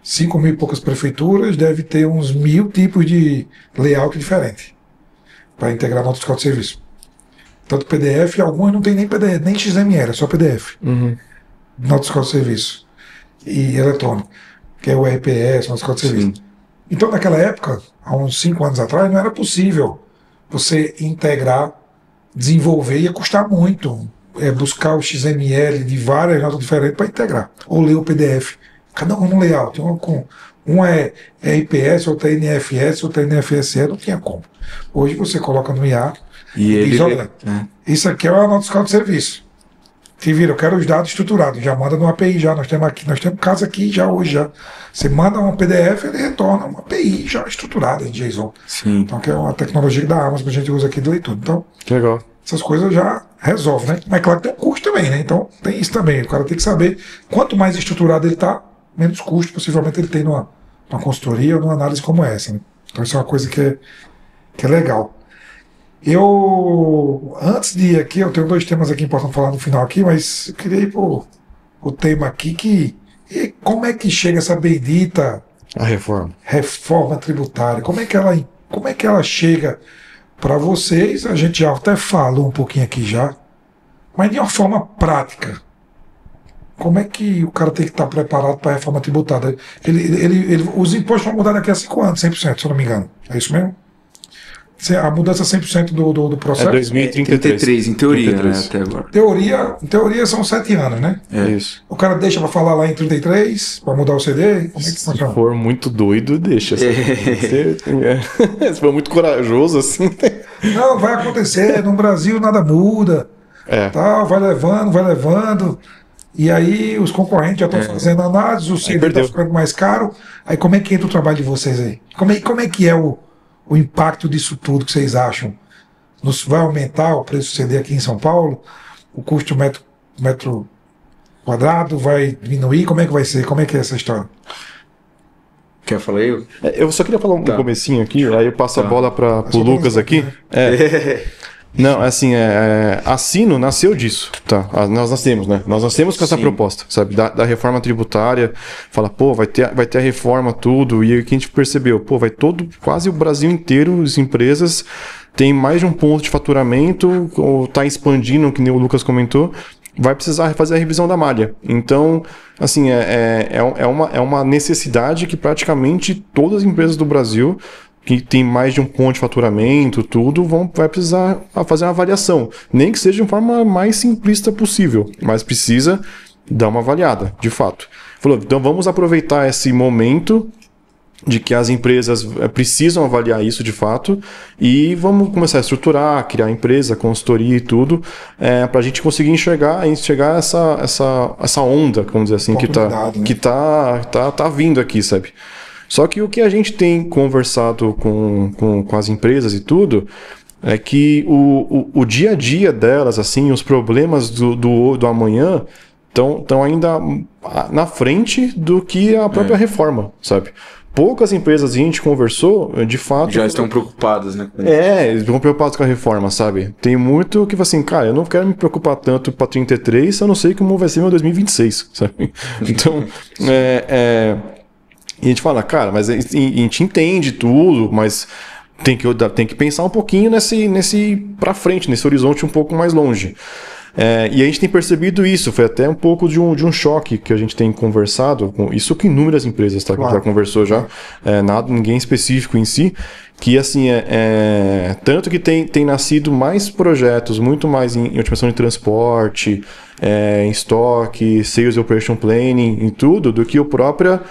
5.000 e poucas prefeituras, deve ter uns 1.000 tipos de layout diferente para integrar a nota fiscal de serviço. Tanto PDF, algumas não tem nem PDF, nem XML, é só PDF. Nota fiscal de serviço. E eletrônico, que é o RPS, nota fiscal de serviço. Sim. Então, naquela época, há uns 5 anos atrás, não era possível você integrar, desenvolver, ia custar muito. Buscar o XML de várias notas diferentes para integrar. Ou ler o PDF. Cada um no layout. Um é RPS, outro é NFS, outro é NFSE, não tinha como. Hoje você coloca no IA e diz, olha, isso aqui é a nota fiscal de serviço. Se vira, eu quero os dados estruturados, já manda no API já, nós temos caso aqui já hoje já. Você manda um PDF, ele retorna uma API já estruturada em JSON. Sim. Então, que é uma tecnologia da Amazon que a gente usa aqui de leitura. Então, que legal. Essas coisas já resolvem, né? Mas claro que tem um custo também, né? Então tem isso também. O cara tem que saber quanto mais estruturado ele está, menos custo possivelmente ele tem numa consultoria ou numa análise como essa, né? Então isso é uma coisa que é legal. Antes de ir aqui, eu tenho 2 temas aqui importantes falar no final aqui, mas eu queria ir pro tema aqui como é que chega essa bendita reforma tributária? Como é que ela chega para vocês? A gente já até falou um pouquinho aqui já, mas de uma forma prática. Como é que o cara tem que estar preparado para a reforma tributária? Os impostos vão mudar daqui a 5 anos, 100%, se eu não me engano. É isso mesmo? A mudança 100% do processo? É 2033. 33, em teoria, 33. né, até agora. Em teoria são 7 anos, né? Isso. O cara deixa pra falar lá em 33, pra mudar o CD? Como é que Se funciona? for muito doido, deixa. Se for muito corajoso, assim. Não, vai acontecer. No Brasil nada muda. Tal, vai levando. E aí os concorrentes já estão fazendo análise, o CD está ficando mais caro. Aí como é que entra o trabalho de vocês aí? Como é que é o impacto disso tudo que vocês acham? Vai aumentar o preço do CD aqui em São Paulo? O custo metro quadrado vai diminuir? Como é que vai ser? Como é que é essa história? Quer falar eu? Eu só queria falar um comecinho aqui, aí eu passo a bola para o Lucas aqui. Não, assim, a Sino nasceu disso, tá? Nós nascemos, né? Nós nascemos com essa proposta, sabe? Da reforma tributária, fala, pô, vai ter a reforma, tudo, e aí que a gente percebeu, pô, quase o Brasil inteiro, as empresas tem mais de um ponto de faturamento, ou tá expandindo, que nem o Lucas comentou, vai precisar fazer a revisão da malha. Então, assim, é uma necessidade que praticamente todas as empresas do Brasil que tem mais de um ponto de faturamento, tudo, vai precisar fazer uma avaliação. Nem que seja de uma forma mais simplista possível, mas precisa dar uma avaliada, de fato. Falou, então vamos aproveitar esse momento de que as empresas precisam avaliar isso de fato e vamos começar a estruturar, criar empresa, consultoria e tudo, para a gente conseguir enxergar essa onda, vamos dizer assim, que tá vindo aqui, sabe? Só que o que a gente tem conversado com as empresas e tudo é que o dia a dia delas, assim, os problemas do amanhã estão ainda na frente do que a própria reforma, sabe? Poucas empresas a gente conversou, de fato... Já estão preocupadas, né? Eles estão preocupados com a reforma, sabe? Tem muito que, assim, cara, eu não quero me preocupar tanto para 33, eu não sei como vai ser meu 2026, sabe? Então, E a gente fala, cara, mas a gente entende tudo, mas tem que pensar um pouquinho nesse para frente, nesse horizonte um pouco mais longe. E a gente tem percebido isso, foi até um pouco de um choque que a gente tem conversado, isso com inúmeras empresas, tá? Que a gente já conversou já, ninguém específico em si, que assim, tanto que tem nascido mais projetos, muito mais em otimização de transporte, em estoque, Sales Operation Planning, em tudo, do que a própria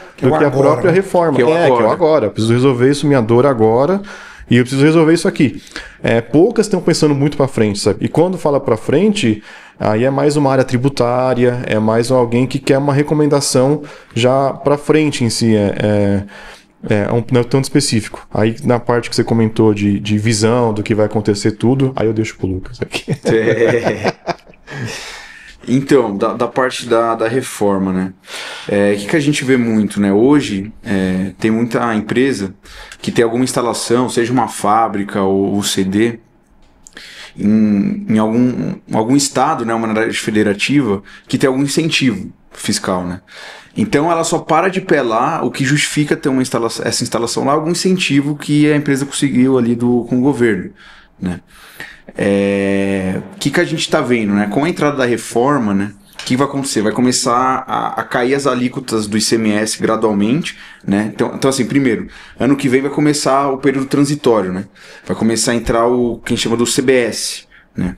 reforma. Que é o agora. Eu preciso resolver isso, minha dor agora, e eu preciso resolver isso aqui. Poucas estão pensando muito para frente, sabe? E quando fala para frente, aí é mais uma área tributária, é mais alguém que quer uma recomendação já para frente em si. Não é tão específico. Aí na parte que você comentou de visão do que vai acontecer tudo, aí eu deixo pro Lucas aqui. Então, da parte da reforma, né? O que a gente vê muito, né? Hoje, tem muita empresa que tem alguma instalação, seja uma fábrica ou CD, em algum estado, né? Uma unidade federativa, que tem algum incentivo fiscal, né? Então, ela só para de pé lá, o que justifica ter essa instalação lá, algum incentivo que a empresa conseguiu ali com o governo, né? O que a gente está vendo, né? Com a entrada da reforma, né? O que vai acontecer? Vai começar a cair as alíquotas do ICMS gradualmente, né? Então, assim, primeiro, ano que vem vai começar o período transitório, né? Vai começar a entrar o que a gente chama do CBS, né?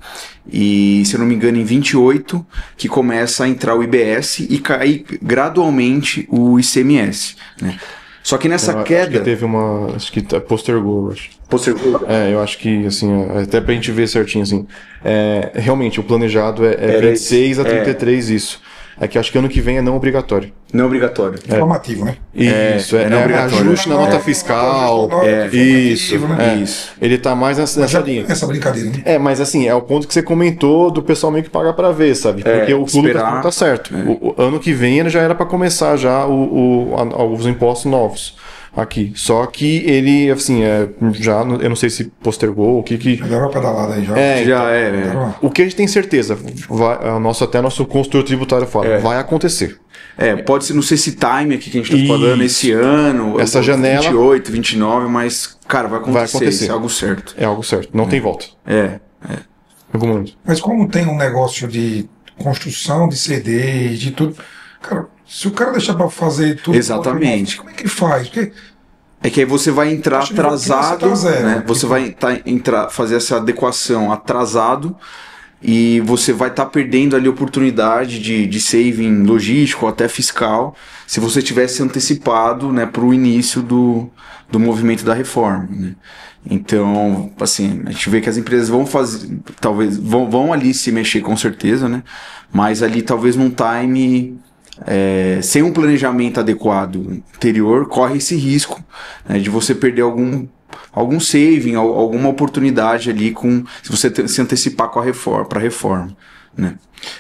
E, se eu não me engano, em 28 que começa a entrar o IBS e cair gradualmente o ICMS, né? Só que nessa queda... Acho que teve acho que postergou, acho. Postergou? Eu acho que, assim, até pra gente ver certinho, assim, realmente, o planejado é 26 a 33 isso. É que acho que ano que vem é não obrigatório. Não obrigatório. Informativo, né? Isso, não obrigatório. Ajuste na nota fiscal. Isso. Ele tá mais nessa linha. Essa brincadeira, né? Mas assim, é o ponto que você comentou do pessoal meio que pagar pra ver, sabe? Porque o clube tá certo. O ano que vem ele já era pra começar já os impostos novos aqui. Só que ele, assim, eu não sei se postergou, o que... Já deu uma pedalada aí, já. O que a gente tem certeza, até nosso consultor tributário fala, vai acontecer. Pode não ser esse time aqui que a gente tá falando esse ano, essa janela 28, 29, mas, cara, vai acontecer. Isso é algo certo. É algo certo, não tem volta. Mas como tem um negócio de construção de CD, de tudo, cara, se o cara deixar pra fazer tudo... Exatamente. Como é que ele faz? Porque É que aí você vai entrar atrasado, né? Você vai fazer essa adequação atrasado e você vai estar perdendo ali oportunidade de saving logístico, até fiscal, se você tivesse antecipado, né, para o início do movimento da reforma, né? Então, assim, a gente vê que as empresas vão fazer, talvez, vão ali se mexer com certeza, né? Mas ali talvez num time... sem um planejamento adequado anterior, corre esse risco, né, de você perder algum saving, alguma oportunidade ali se você se antecipar para a reforma, né?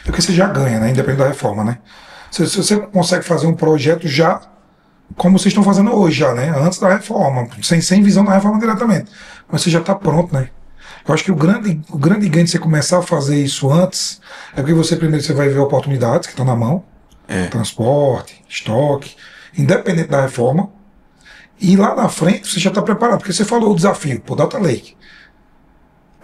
Porque você já ganha, né? Independente da reforma, né? Se você consegue fazer um projeto já, como vocês estão fazendo hoje já, né? Antes da reforma, sem visão da reforma diretamente. Mas você já está pronto, né? Eu acho que o grande ganho de você começar a fazer isso antes é porque primeiro você vai ver oportunidades que estão na mão, transporte, estoque, independente da reforma, e lá na frente você já está preparado, porque você falou o desafio, Data Lake.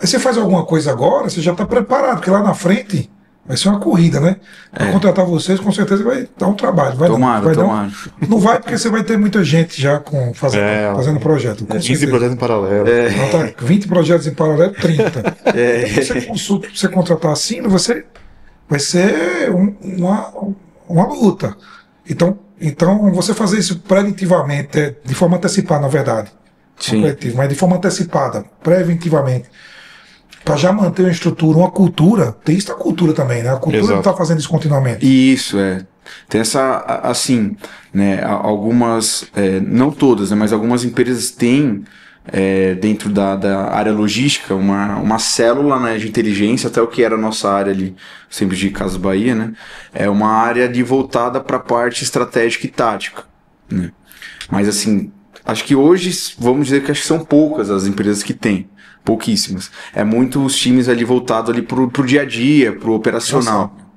Aí você faz alguma coisa agora, você já está preparado, porque lá na frente vai ser uma corrida, né? Para contratar vocês, com certeza vai dar um trabalho. Tomara. Não vai, porque você vai ter muita gente já fazendo projeto. 15 projetos em paralelo. 20 projetos em paralelo, 30. Você contratar assim, vai ser uma luta. Então, você fazer isso preventivamente, de forma antecipada, na verdade. Sim. Mas de forma antecipada, preventivamente, para já manter uma estrutura, uma cultura. Tem isso da cultura também, né? A cultura não está fazendo isso continuamente. Isso, Tem essa, assim, né, algumas, não todas, né, mas algumas empresas têm, dentro da área logística, uma célula, né, de inteligência, até o que era a nossa área ali, sempre de Casas Bahia, né, é uma área voltada para a parte estratégica e tática, né. Mas assim, acho que hoje, vamos dizer que acho que são poucas as empresas que têm, pouquíssimas. É muito os times ali voltados ali pro dia a dia, pro operacional. Nossa.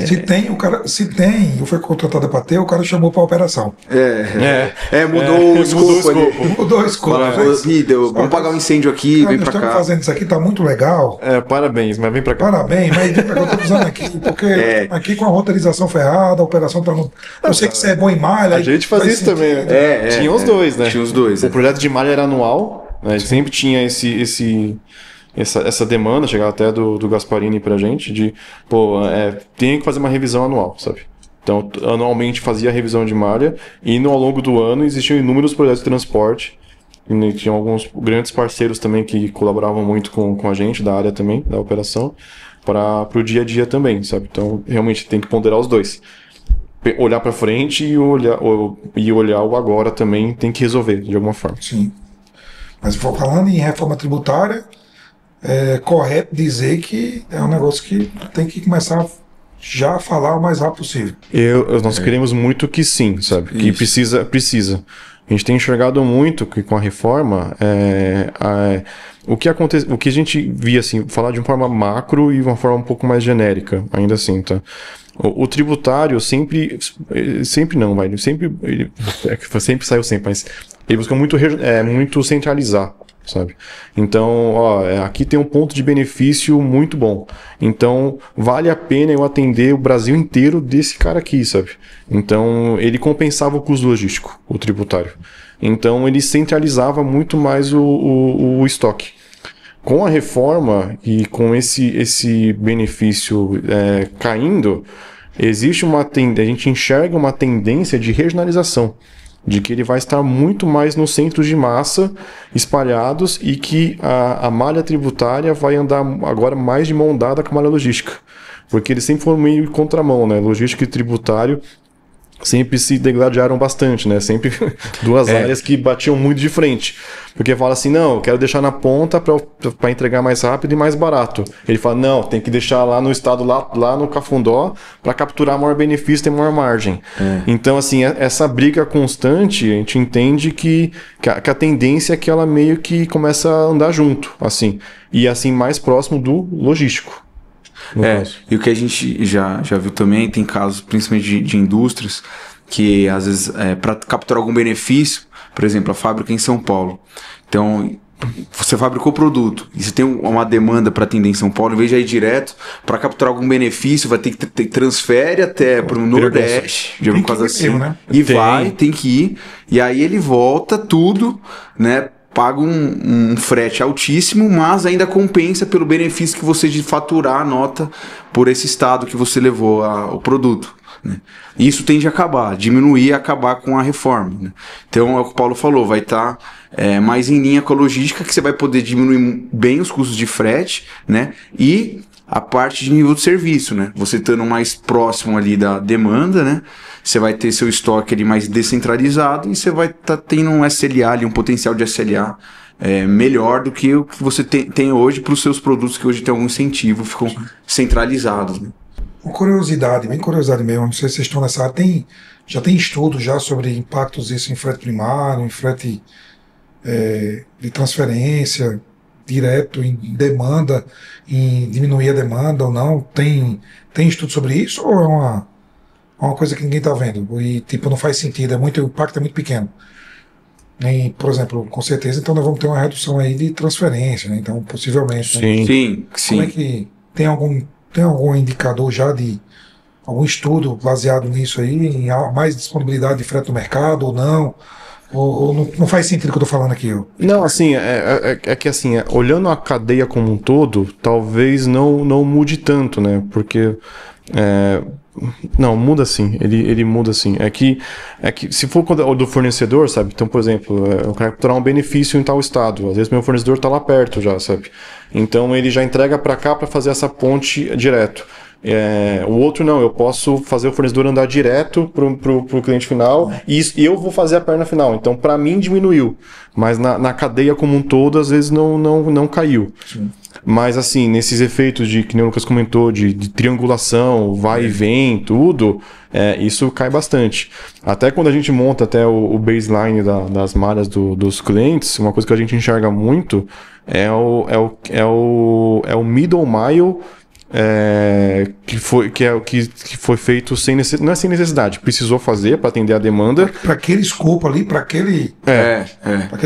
Se tem, eu fui contratado para ter, o cara chamou para operação. Mudou o escopo ali. Mudou o escopo. Vamos pagar um incêndio aqui, vem para cá. Estamos fazendo isso aqui, tá muito legal. Parabéns, mas vem para cá. Parabéns, mas vem para cá, eu tô usando aqui, porque aqui com a roteirização ferrada, a operação tá no... Eu sei que você é bom em malha. A gente fazia isso também, né? Tinha os dois, né? Tinha os dois. O projeto de malha era anual, né? Sempre tinha essa demanda, chegava até do Gasparini pra gente, de, tem que fazer uma revisão anual, sabe? Então, anualmente fazia a revisão de malha, e ao longo do ano existiam inúmeros projetos de transporte, e tinham alguns grandes parceiros também que colaboravam muito com a gente, da área também, da operação, para o dia a dia também, sabe? Então, realmente tem que ponderar os dois. Olhar para frente e olhar o agora também, tem que resolver, de alguma forma. Sim. Mas falando em reforma tributária, é correto dizer que é um negócio que tem que começar já a falar o mais rápido possível. Nós queremos muito que sim, sabe? Que precisa. A gente tem enxergado muito que com a reforma o que a gente via assim, falar de uma forma macro e uma forma um pouco mais genérica, ainda assim, tá? O tributário sempre não, vai, sempre saiu sempre, mas ele busca muito centralizar, sabe? Então, aqui tem um ponto de benefício muito bom. Então, vale a pena eu atender o Brasil inteiro desse cara aqui, sabe? Então, ele compensava o custo logístico, o tributário. Então, ele centralizava muito mais o estoque. Com a reforma e com esse benefício caindo, existe a gente enxerga uma tendência de regionalização, de que ele vai estar muito mais nos centros de massa espalhados e que a malha tributária vai andar agora mais de mão dada com a malha logística, porque eles sempre foram meio em contramão, né? Logística e tributário sempre se degladiaram bastante, né? Sempre duas áreas que batiam muito de frente. Porque fala assim, não, eu quero deixar na ponta para entregar mais rápido e mais barato. Ele fala, não, tem que deixar lá no estado, lá no Cafundó, para capturar maior benefício e maior margem. Então, assim, essa briga constante, a gente entende que a tendência é que ela meio que começa a andar junto, assim. E assim, mais próximo do logístico. E o que a gente já viu também, tem casos principalmente de indústrias que às vezes para capturar algum benefício, por exemplo, a fábrica em São Paulo. Então, você fabricou o produto e você tem uma demanda para atender em São Paulo, em vez de ir direto para capturar algum benefício, vai ter que transfere até para o Nordeste, de alguma coisa assim, né? e tem que ir, e aí ele volta tudo, né? Paga um frete altíssimo, mas ainda compensa pelo benefício que você de faturar a nota por esse estado que você levou o produto. Né? E isso tende a acabar, diminuir e acabar com a reforma. Né? Então, é o que o Paulo falou, vai estar mais em linha com a logística, que você vai poder diminuir bem os custos de frete, né? E a parte de nível de serviço, né? Você estando mais próximo ali da demanda, né? Você vai ter seu estoque ali mais descentralizado e você vai estar tendo um SLA ali, um potencial de SLA melhor do que o que você tem hoje para os seus produtos que hoje tem algum incentivo, ficam centralizados. Né? Uma curiosidade, bem curiosidade mesmo, não sei se vocês estão nessa área, já tem estudos já sobre impactos disso em frete primário, em frete de transferência, direto em demanda, em diminuir a demanda ou não? Tem estudo sobre isso ou é uma coisa que ninguém está vendo e tipo não faz sentido, o impacto é muito pequeno? E, por exemplo, com certeza, então nós vamos ter uma redução aí de transferência, né? Então possivelmente. Sim, né? sim. Como é que tem algum indicador já de algum estudo baseado nisso aí, em mais disponibilidade de frete no mercado ou não? Ou não faz sentido o que eu tô falando aqui? Não, assim, é que assim, olhando a cadeia como um todo, talvez não mude tanto, né? Porque não, muda sim, ele muda sim. É que se for do fornecedor, sabe? Então, por exemplo, eu quero capturar um benefício em tal estado. Às vezes meu fornecedor está lá perto já, sabe? Então ele já entrega para cá para fazer essa ponte direto. O outro não, eu posso fazer o fornecedor andar direto pro cliente final e eu vou fazer a perna final. Então, para mim, diminuiu. Mas na cadeia como um todo, às vezes não caiu. Sim. Mas assim, nesses efeitos que nem o Lucas comentou, de triangulação, vai e vem, tudo, isso cai bastante. Até quando a gente monta até o baseline das malhas dos clientes, uma coisa que a gente enxerga muito é o middle mile, que foi feito sem necessidade, não é sem necessidade, precisou fazer para atender a demanda. Para aquele escopo ali, para aquele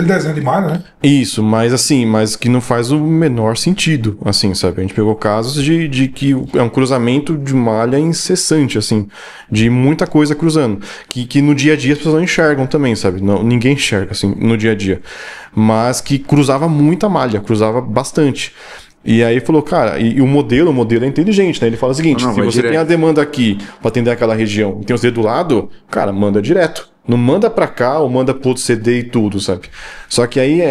desenho de malha, né? Isso, mas que não faz o menor sentido, assim, sabe? A gente pegou casos de que é um cruzamento de malha incessante, assim, de muita coisa cruzando, que no dia a dia as pessoas não enxergam também, sabe? Ninguém enxerga, assim, no dia a dia, mas que cruzava muita malha, cruzava bastante. E aí falou, cara, e o modelo é inteligente, né? Ele fala o seguinte, se você tem a demanda aqui para atender aquela região e tem os dedos do lado, cara, manda direto. Não manda para cá ou manda pro outro CD e tudo, sabe? Só que aí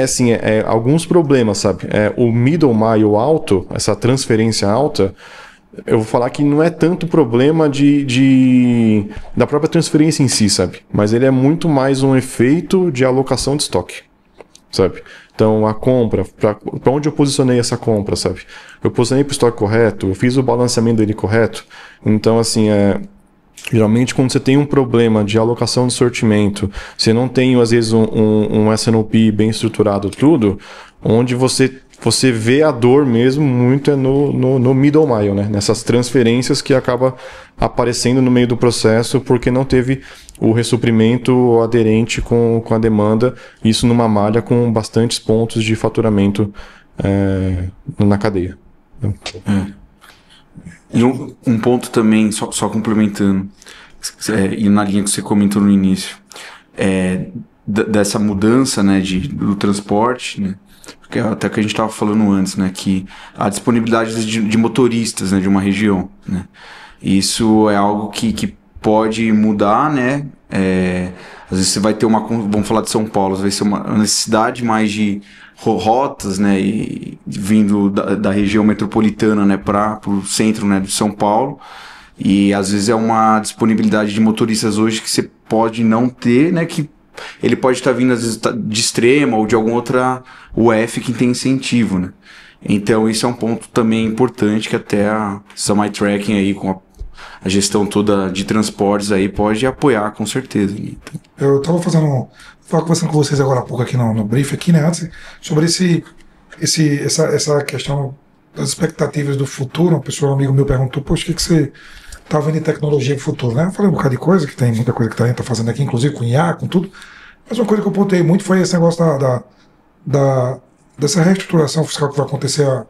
alguns problemas, sabe? O middle mile alto, essa transferência alta, eu vou falar que não é tanto problema da própria transferência em si, sabe? Mas ele é muito mais um efeito de alocação de estoque, sabe? Então, a compra, para onde eu posicionei essa compra, sabe? Eu posicionei para o estoque correto, eu fiz o balanceamento dele correto. Então, assim, geralmente quando você tem um problema de alocação de sortimento, você não tem, às vezes, um S&OP bem estruturado, tudo, onde você vê a dor mesmo muito no middle mile, né? Nessas transferências que acaba aparecendo no meio do processo porque não teve o ressuprimento aderente com a demanda, isso numa malha com bastantes pontos de faturamento na cadeia. E um ponto também, só complementando, e na linha que você comentou no início, dessa mudança, né, do transporte, né? Porque até que a gente estava falando antes, né, que a disponibilidade de motoristas, né, de uma região, né, isso é algo que pode mudar, né, às vezes você vai ter vamos falar de São Paulo, vai ser uma necessidade mais de rotas, né, e vindo da região metropolitana, né, para o centro, né, de São Paulo, e às vezes é uma disponibilidade de motoristas hoje que você pode não ter, né, que ele pode estar vindo às vezes de Extrema ou de alguma outra UF que tem incentivo, né? Então isso é um ponto também importante que até a SemiTracking aí com a gestão toda de transportes aí pode apoiar com certeza. Né? Então, eu estava conversando com vocês agora há pouco aqui no brief aqui, né, antes, sobre essa questão das expectativas do futuro. Um amigo meu perguntou, poxa, o que você tá vendo em tecnologia pro futuro, né? Eu falei um bocado de coisa, que tem muita coisa que a gente tá fazendo aqui, inclusive com IA, com tudo. Mas uma coisa que eu pontei muito foi esse negócio da dessa reestruturação fiscal que vai acontecer a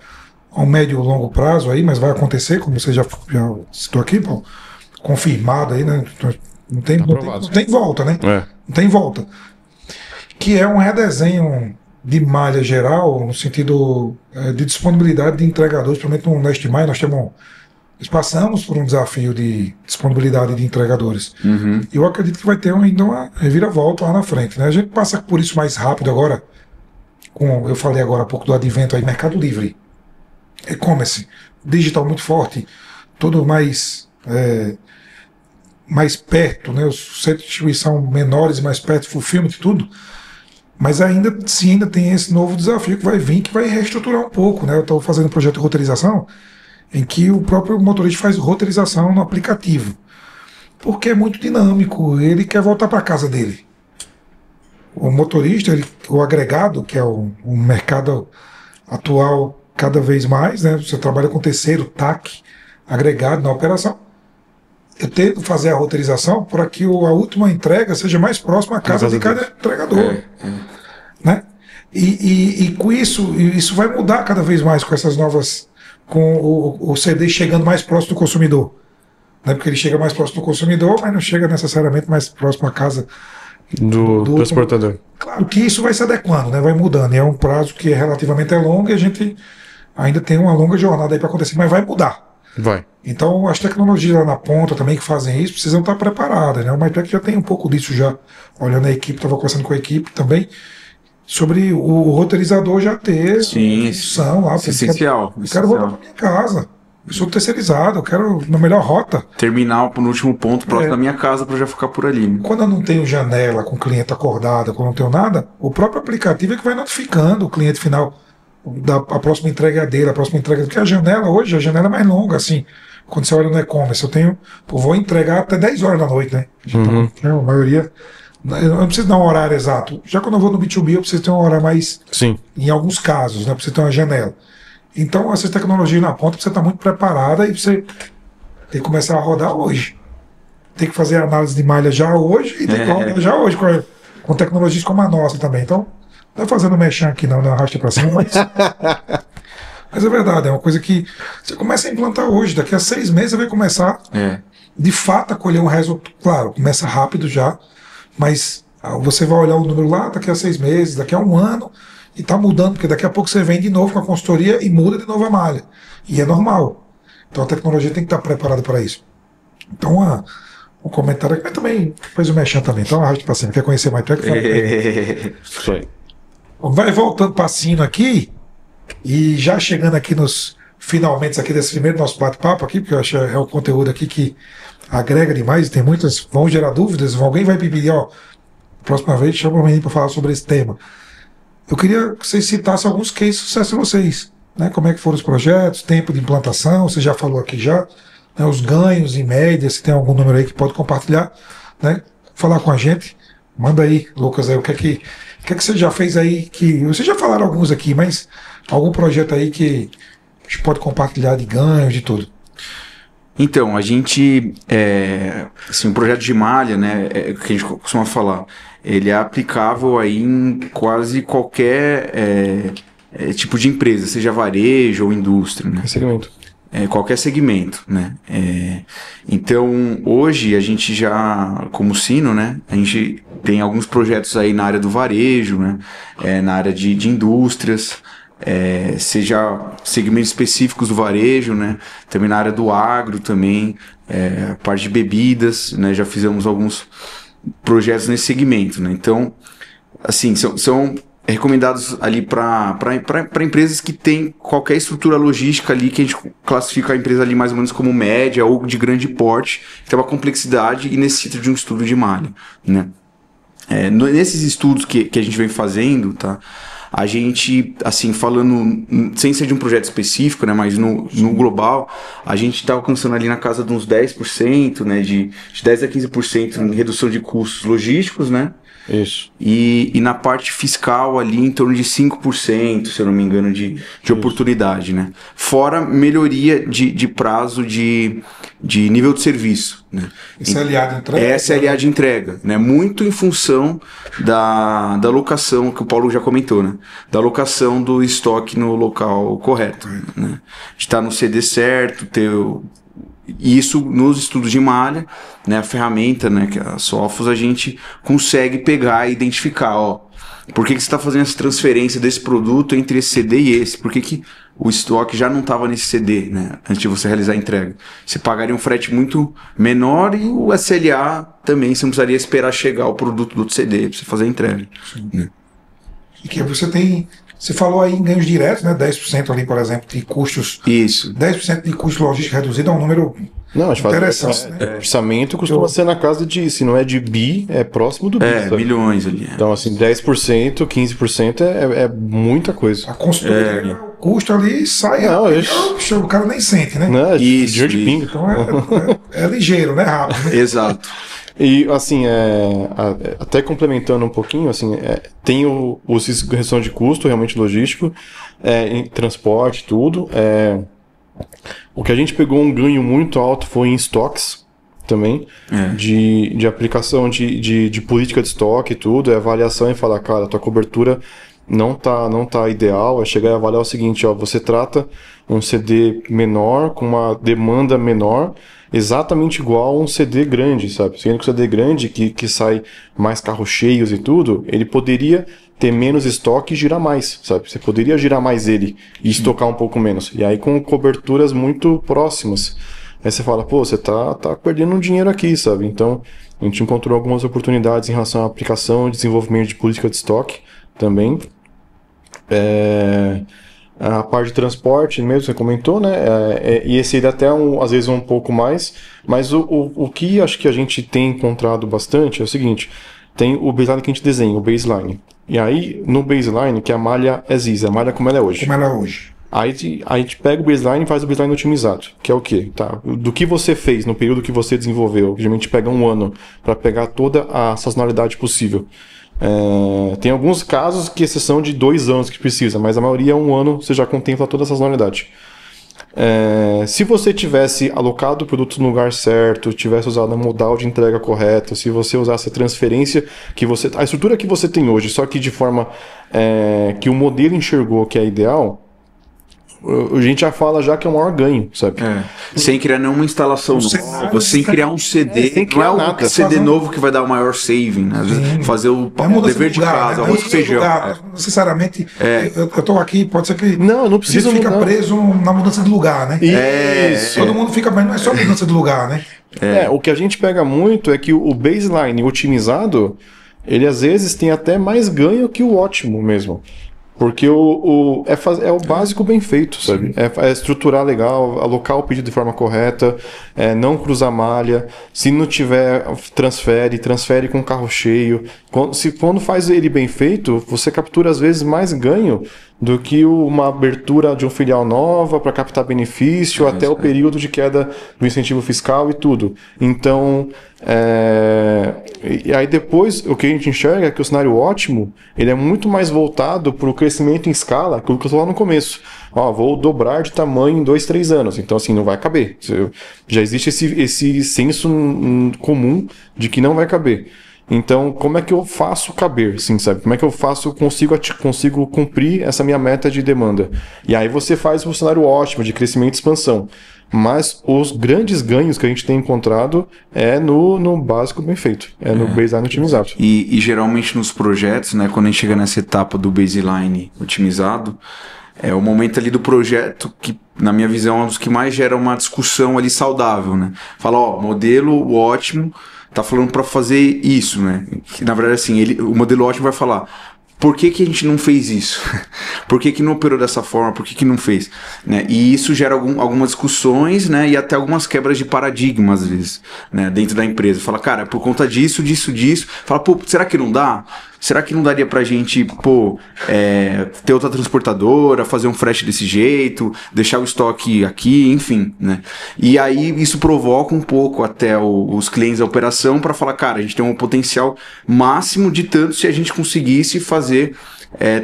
um médio e longo prazo aí, mas vai acontecer, como você já citou aqui, Paulo, confirmado aí, né? Não tem volta, né? Não tem volta. Que é um redesenho de malha geral, no sentido de disponibilidade de entregadores, principalmente no Leste Maio, nós passamos por um desafio de disponibilidade de entregadores. E eu acredito que vai ter ainda uma reviravolta lá na frente, né? A gente passa por isso mais rápido agora, eu falei agora há pouco do advento aí, Mercado Livre, e-commerce, digital muito forte, tudo mais perto, né? Os centros de distribuição menores, mais perto, fulfillment e tudo. Mas ainda tem esse novo desafio que vai vir, que vai reestruturar um pouco, né? Eu estou fazendo um projeto de roteirização em que o próprio motorista faz roteirização no aplicativo, porque é muito dinâmico, ele quer voltar para casa dele. O motorista, o agregado, que é o mercado atual cada vez mais, né? Você trabalha com terceiro, TAC, agregado na operação. Eu tento fazer a roteirização para que a última entrega seja mais próxima à casa de cada entregador. Né? E com isso vai mudar cada vez mais com essas novas, com o CD chegando mais próximo do consumidor. Né? Porque ele chega mais próximo do consumidor, mas não chega necessariamente mais próximo à casa do transportador. Claro que isso vai se adequando, né? Vai mudando. E é um prazo que relativamente longo e a gente ainda tem uma longa jornada aí para acontecer, mas vai mudar. Vai. Então, as tecnologias lá na ponta também que fazem isso precisam estar preparadas, né? O MyPack já tem um pouco disso já, olhando a equipe, estava conversando com a equipe também, sobre o roteirizador já ter função lá. Essencial. Eu quero voltar para minha casa. Eu sou terceirizado, eu quero na melhor rota. Terminar no último ponto, próximo da minha casa, para já ficar por ali. Quando eu não tenho janela com o cliente acordado, quando eu não tenho nada, o próprio aplicativo é que vai notificando o cliente final a próxima entrega é dele, a próxima entrega. Porque a janela hoje, a janela é mais longa, assim. Quando você olha no e-commerce, eu vou entregar até 10 horas da noite, né? Então, a maioria. Eu não preciso dar um horário exato. Já quando eu vou no B2B, eu preciso ter um horário mais. Sim. Em alguns casos, né? Preciso ter uma janela. Então, essas tecnologias na ponta, você está muito preparada e você tem que começar a rodar hoje. Tem que fazer análise de malha já hoje e tem que rodar já hoje, com tecnologias como a nossa também. Então, não é fazendo mexer aqui, não arrasta para cima, mas. Mas é verdade, é uma coisa que você começa a implantar hoje. Daqui a 6 meses você vai começar, de fato, a colher um resultado. Claro, começa rápido já, mas você vai olhar o número lá daqui a 6 meses, daqui a 1 ano, e está mudando, porque daqui a pouco você vem de novo com a consultoria e muda de novo a malha. E é normal. Então a tecnologia tem que estar preparada para isso. Então, um comentário aqui, mas também faz o mexer também. Então arrasta para cima. Quer conhecer mais perto? Vai voltando para Sino aqui. E já chegando aqui nos finalmente aqui desse primeiro nosso bate-papo aqui, porque eu acho que é um conteúdo aqui que agrega demais, tem muitas, vão gerar dúvidas, alguém vai pedir, próxima vez chama o menino para falar sobre esse tema. Eu queria que vocês citassem alguns cases de sucesso de vocês, né? Como é que foram os projetos, tempo de implantação, você já falou aqui já, né? Os ganhos em média, se tem algum número aí que pode compartilhar, né? Falar com a gente, manda aí, Lucas, aí, o que é que você já fez aí, que vocês já falaram alguns aqui, mas algum projeto aí que a gente pode compartilhar de ganhos, de tudo? Então, a gente, assim, um projeto de malha, né, que a gente costuma falar, ele é aplicável aí em quase qualquer tipo de empresa, seja varejo ou indústria, né? Segmento. Qualquer segmento, né? Então, hoje a gente já, como Sino, né, a gente tem alguns projetos aí na área do varejo, né, na área de indústrias, seja segmentos específicos do varejo, né, também na área do agro também, a parte de bebidas, né, já fizemos alguns projetos nesse segmento, né? Então, assim, são recomendados ali para empresas que têm qualquer estrutura logística ali, que a gente classifica a empresa ali mais ou menos como média ou de grande porte, que tem uma complexidade e necessita de um estudo de malha, né? Nesses estudos que a gente vem fazendo, tá? A gente, assim, falando, sem ser de um projeto específico, né, mas no global, a gente está alcançando ali na casa de uns 10%, né, de 10 a 15% em redução de custos logísticos, né, Isso. E na parte fiscal ali em torno de 5%, se eu não me engano, de oportunidade, né? Fora melhoria de prazo de nível de serviço, né? SLA de entrega. SLA de entrega, né? Muito em função da locação, que o Paulo já comentou, né? Da locação do estoque no local correto, né? De estar no CD certo, e isso nos estudos de malha, né, a ferramenta, né, que é a Sophos, a gente consegue pegar e identificar, ó, por que você está fazendo essa transferência desse produto entre esse CD e esse? Por que o estoque já não estava nesse CD, né, antes de você realizar a entrega? Você pagaria um frete muito menor e o SLA também, você não precisaria esperar chegar o produto do outro CD para você fazer a entrega. Né? E que você falou aí em ganhos diretos, né? 10% ali, por exemplo, de custos. Isso. 10% de custo logístico reduzido é um número interessante. Né? Orçamento costuma ser na casa de, se não é de bi, é próximo do bi. Sabe? Milhões ali. Então, assim, 10%, 15% é muita coisa. A consultoria, o custo ali sai. O cara nem sente, né? Não, dinheiro de pinga. Então é ligeiro, né? Rápido. Né? Exato. E, assim, até complementando um pouquinho, assim, tem o redução de custo, realmente logístico, em transporte, tudo. O que a gente pegou um ganho muito alto foi em estoques também, de aplicação de política de estoque e tudo, avaliação e falar, cara, a tua cobertura não tá ideal, é chegar e avaliar o seguinte, ó, você trata um CD menor, com uma demanda menor, exatamente igual a um CD grande, sabe? Sendo que o CD grande, que sai mais carros cheios e tudo, ele poderia ter menos estoque e girar mais, sabe? Você poderia girar mais ele e estocar um pouco menos. E aí com coberturas muito próximas. Aí você fala, pô, você tá perdendo um dinheiro aqui, sabe? Então, a gente encontrou algumas oportunidades em relação à aplicação e desenvolvimento de política de estoque também. A parte de transporte mesmo, você comentou, né? E esse aí até às vezes um pouco mais, mas o que acho que a gente tem encontrado bastante é o seguinte, tem o baseline que a gente desenha, o baseline. E aí, no baseline, que a malha a malha como ela é hoje. Como ela é hoje. Aí a gente pega o baseline e faz o baseline otimizado, que é o quê? Tá, do que você fez no período que você desenvolveu, geralmente pega um ano para pegar toda a sazonalidade possível. Tem alguns casos que exceção de 2 anos que precisa, mas a maioria é 1 ano, você já contempla toda a sazonalidade. Se você tivesse alocado o produto no lugar certo, tivesse usado a modal de entrega correta, se você usasse a transferência a estrutura que você tem hoje, só que de forma que o modelo enxergou que é ideal, a gente já fala que é o maior ganho, sabe? Sem criar nenhuma instalação nova, sem criar um CD. Sem criar não é o CD novo que vai dar o maior saving, né? Fazer o dever de casa, né? arroz e feijão. Não necessariamente, eu tô aqui, pode ser que não precisa a gente fica preso na mudança de lugar, né? Isso. Todo mundo fica, mas não é só mudança de lugar, né? O que a gente pega muito é que o baseline otimizado, ele às vezes tem até mais ganho que o ótimo mesmo. Porque é o básico bem feito, sabe? É estruturar legal, alocar o pedido de forma correta, não cruzar malha. Se não tiver, transfere com o carro cheio. Quando faz ele bem feito, você captura às vezes mais ganho do que uma abertura de um filial nova para captar benefício até o período de queda do incentivo fiscal e tudo. Então, e aí depois o que a gente enxerga é que o cenário ótimo ele é muito mais voltado para o crescimento em escala, aquilo que eu falei no começo. Vou dobrar de tamanho em 2, 3 anos, então assim, não vai caber. Já existe esse senso comum de que não vai caber. Então, como é que eu faço caber, assim, sabe? Como é que eu consigo cumprir essa minha meta de demanda? E aí você faz um cenário ótimo de crescimento e expansão. Mas os grandes ganhos que a gente tem encontrado é no básico bem feito, no baseline otimizado. E geralmente nos projetos, né, quando a gente chega nessa etapa do baseline otimizado, é o momento ali do projeto que, na minha visão, é um dos que mais gera uma discussão ali saudável, né? Fala, modelo ótimo, tá falando para fazer isso, né? Que, na verdade, assim, o modelo ótimo vai falar, por que a gente não fez isso? Por que não operou dessa forma? Por que não fez? Né? E isso gera algumas discussões, né? E até algumas quebras de paradigma, às vezes, né? Dentro da empresa. Fala, cara, por conta disso. Fala, pô, será que não dá? será que não daria pra gente, ter outra transportadora, fazer um frete desse jeito, deixar o estoque aqui, enfim, né? E aí isso provoca um pouco até os clientes da operação para falar, cara, a gente tem um potencial máximo de tanto se a gente conseguisse fazer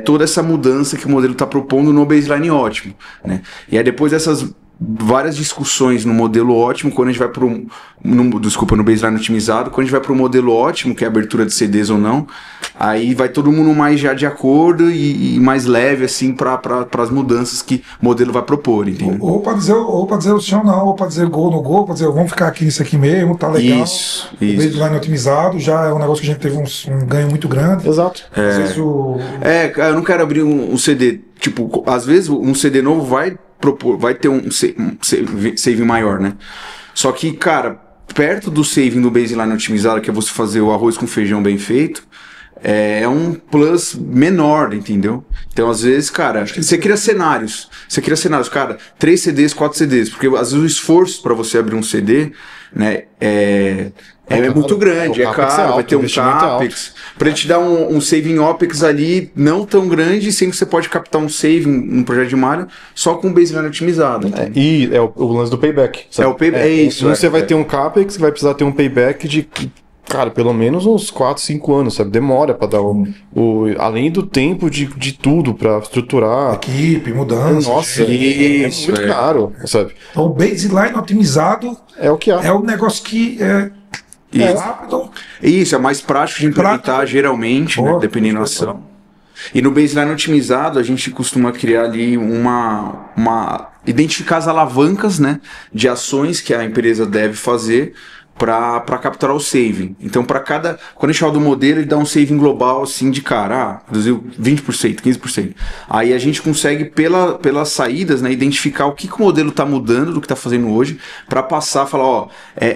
toda essa mudança que o modelo está propondo no baseline ótimo, né? E aí depois dessas várias discussões no modelo ótimo, quando a gente vai para no baseline otimizado, quando a gente vai para o modelo ótimo, que é a abertura de CDs ou não, aí vai todo mundo mais já de acordo e mais leve assim para as mudanças que o modelo vai propor, entendeu? Ou para dizer o chão não, ou para dizer gol no gol, para dizer vamos ficar aqui nisso aqui mesmo, tá legal. Isso. O baseline otimizado já é um negócio que a gente teve um ganho muito grande. Exato. Eu não quero abrir um CD, tipo, às vezes um CD novo vai ter um saving maior, né? Só que, cara, perto do saving do baseline otimizado, que é você fazer o arroz com feijão bem feito, é um plus menor, entendeu? Então, às vezes, cara, você cria cenários, cara, 3 CDs, 4 CDs, porque às vezes o esforço para você abrir um CD, né, é muito grande, é caro, vai ter um CAPEX. Para te dar um saving OPEX ali não tão grande, sem que você pode captar um saving, um projeto de malha, só com o baseline otimizado. E é o lance do payback. Sabe? É o payback, é isso. Você vai ter um CAPEX, vai precisar ter um payback de, cara, pelo menos uns 4, 5 anos, sabe? Demora para dar além do tempo de tudo para estruturar. Equipe, mudança. Nossa, é muito caro, sabe? Então, o baseline otimizado é o que há. É um negócio que é rápido. Isso, é mais prático de implementar geralmente, né, dependendo da ação. E no baseline otimizado, a gente costuma criar ali identificar as alavancas, né, de ações que a empresa deve fazer para capturar o saving. Então, quando a gente fala do modelo, ele dá um saving global assim de cara, reduziu 20%, 15%. Aí a gente consegue, pelas saídas, né, identificar o que o modelo está mudando do que está fazendo hoje, para passar, falar,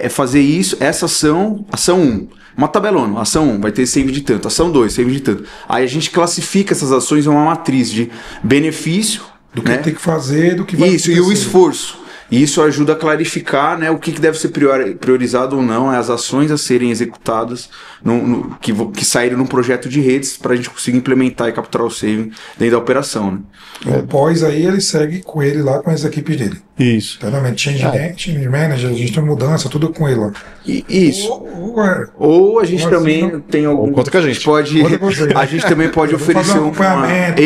fazer isso, essa ação 1. Uma tabelona, ação 1 vai ter saving de tanto, ação 2, saving de tanto. Aí a gente classifica essas ações em uma matriz de benefício, do que né, tem que fazer, do que vai acontecer. E o esforço. E isso ajuda a clarificar, né, o que deve ser priorizado ou não, as ações a serem executadas que saíram num projeto de redes para a gente conseguir implementar e capturar o saving dentro da operação. Né? O pós aí ele segue com ele lá, com as equipes dele. Isso. Internamente, change manager, gestão de mudança, tudo com ele lá. Isso. Ou a gente também tem algum. Conta com a gente. A gente também pode oferecer um acompanhamento,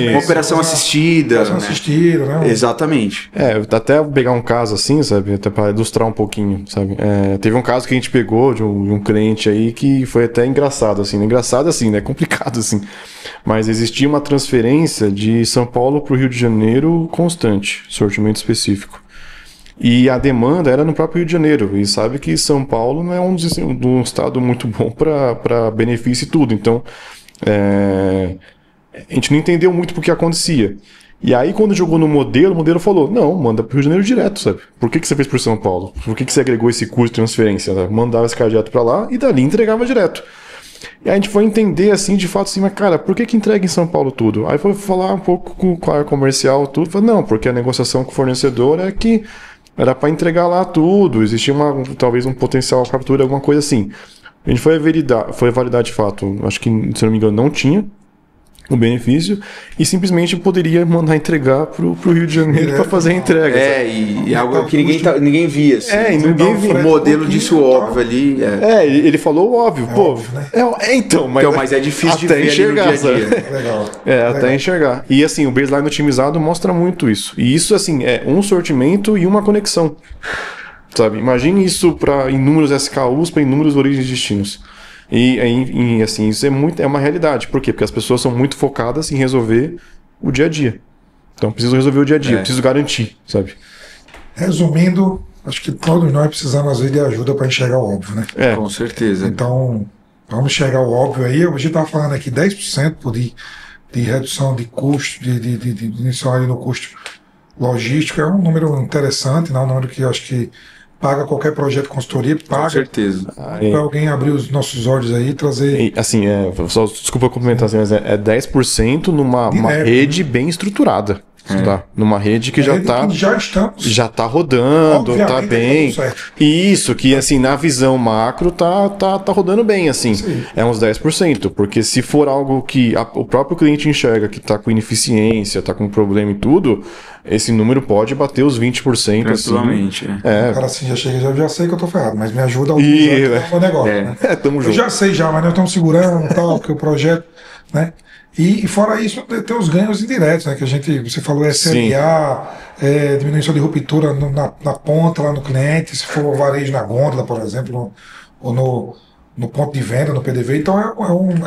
uma operação assistida. Operação assistida, né? Exatamente. Até pegar um caso assim, sabe? Até para ilustrar um pouquinho, sabe? Teve um caso que a gente pegou de um cliente aí que foi até engraçado, assim. Engraçado assim, né? Complicado, assim. Mas existia uma transferência de São Paulo para o Rio de Janeiro constante, sortimento específico. E a demanda era no próprio Rio de Janeiro. E sabe que São Paulo não é um estado muito bom para benefício e tudo. Então, a gente não entendeu muito porque acontecia. E aí, quando jogou no modelo, o modelo falou, não, manda para o Rio de Janeiro direto, sabe? Por que você fez por São Paulo? Por que você agregou esse custo de transferência? Né? Mandava esse cara direto para lá e dali entregava direto. E aí a gente foi entender, assim, de fato, assim, mas cara, por que entrega em São Paulo tudo? Aí foi falar um pouco com a área comercial, tudo. Falei, não, porque a negociação com o fornecedor é que era para entregar lá tudo, existia talvez um potencial captura, alguma coisa assim. A gente foi validar de fato, acho que, se não me engano, não tinha o benefício e simplesmente poderia mandar entregar pro Rio de Janeiro para fazer a entrega. E algo que ninguém via. Assim. E ninguém via. O modelo disse o óbvio ali. Ele falou o óbvio. Óbvio, né? Mas é difícil de ver enxergar, ali no dia a dia. Legal. Até enxergar. E assim, o baseline otimizado mostra muito isso. E isso, assim, é um sortimento e uma conexão. Sabe? Imagine isso para inúmeros SKUs, para inúmeros origens e destinos. E assim, isso é uma realidade. Por quê? Porque as pessoas são muito focadas em resolver o dia a dia. Então, preciso resolver o dia a dia, preciso garantir, sabe? Resumindo, acho que todos nós precisamos, às vezes, de ajuda para enxergar o óbvio, né? Com certeza. Então, vamos enxergar o óbvio aí. A gente estava falando aqui 10% de redução de custo, de inicial ali no custo logístico. É um número interessante, né? Um número que eu acho que paga qualquer projeto de consultoria, paga. Com certeza. Para alguém abrir os nossos olhos aí e trazer. Assim, só desculpa complementar, assim, mas é 10% numa rede bem estruturada. Você tá numa rede que já tá rodando, tá bem. Isso, que assim, na visão macro tá rodando bem, assim. Sim. É uns 10%, porque se for algo que o próprio cliente enxerga que tá com ineficiência, tá com problema e tudo, esse número pode bater os 20%. Tranquilamente. Assim. O cara assim já chega, já sei que eu tô ferrado, mas me ajuda a utilizar o negócio. Né? Tamo junto. Eu já sei já, mas nós estamos segurando e tal, porque o projeto, né? E fora isso, tem os ganhos indiretos, né? Que você falou SLA, diminuição de ruptura na ponta, lá no cliente, se for varejo na gôndola, por exemplo, ou no ponto de venda, no PDV. Então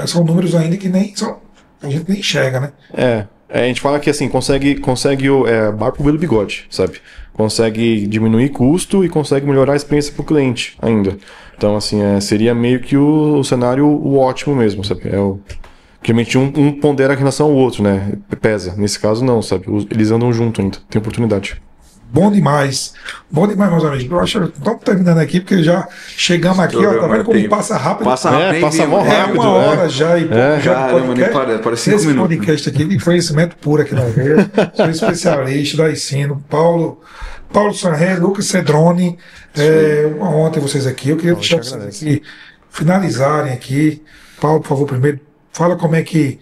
são números ainda que a gente nem enxerga, né? A gente fala que assim, consegue barco pelo bigode, sabe? Consegue diminuir custo e consegue melhorar a experiência para o cliente ainda. Então, assim, seria meio que o cenário ótimo mesmo, sabe? Realmente um pondera em relação ao outro, né? Pesa. Nesse caso, não, sabe? Eles andam junto ainda. Tem oportunidade. Bom demais. Bom demais, meus amigos. Eu acho que estamos terminando aqui, porque já chegamos aqui, ó. Tá vendo como passa rápido? Passa rápido. Passa mó rápido. 1 hora já e pouco já de podcast. Parece 5 minutos. Esse podcast aqui de conhecimento puro aqui na Veia. Sou especialista da ensino. Paulo Sanré, Lucas Cedrone. Uma honra ter vocês aqui. Eu queria deixar vocês aqui finalizarem aqui. Paulo, por favor, primeiro, fala como é que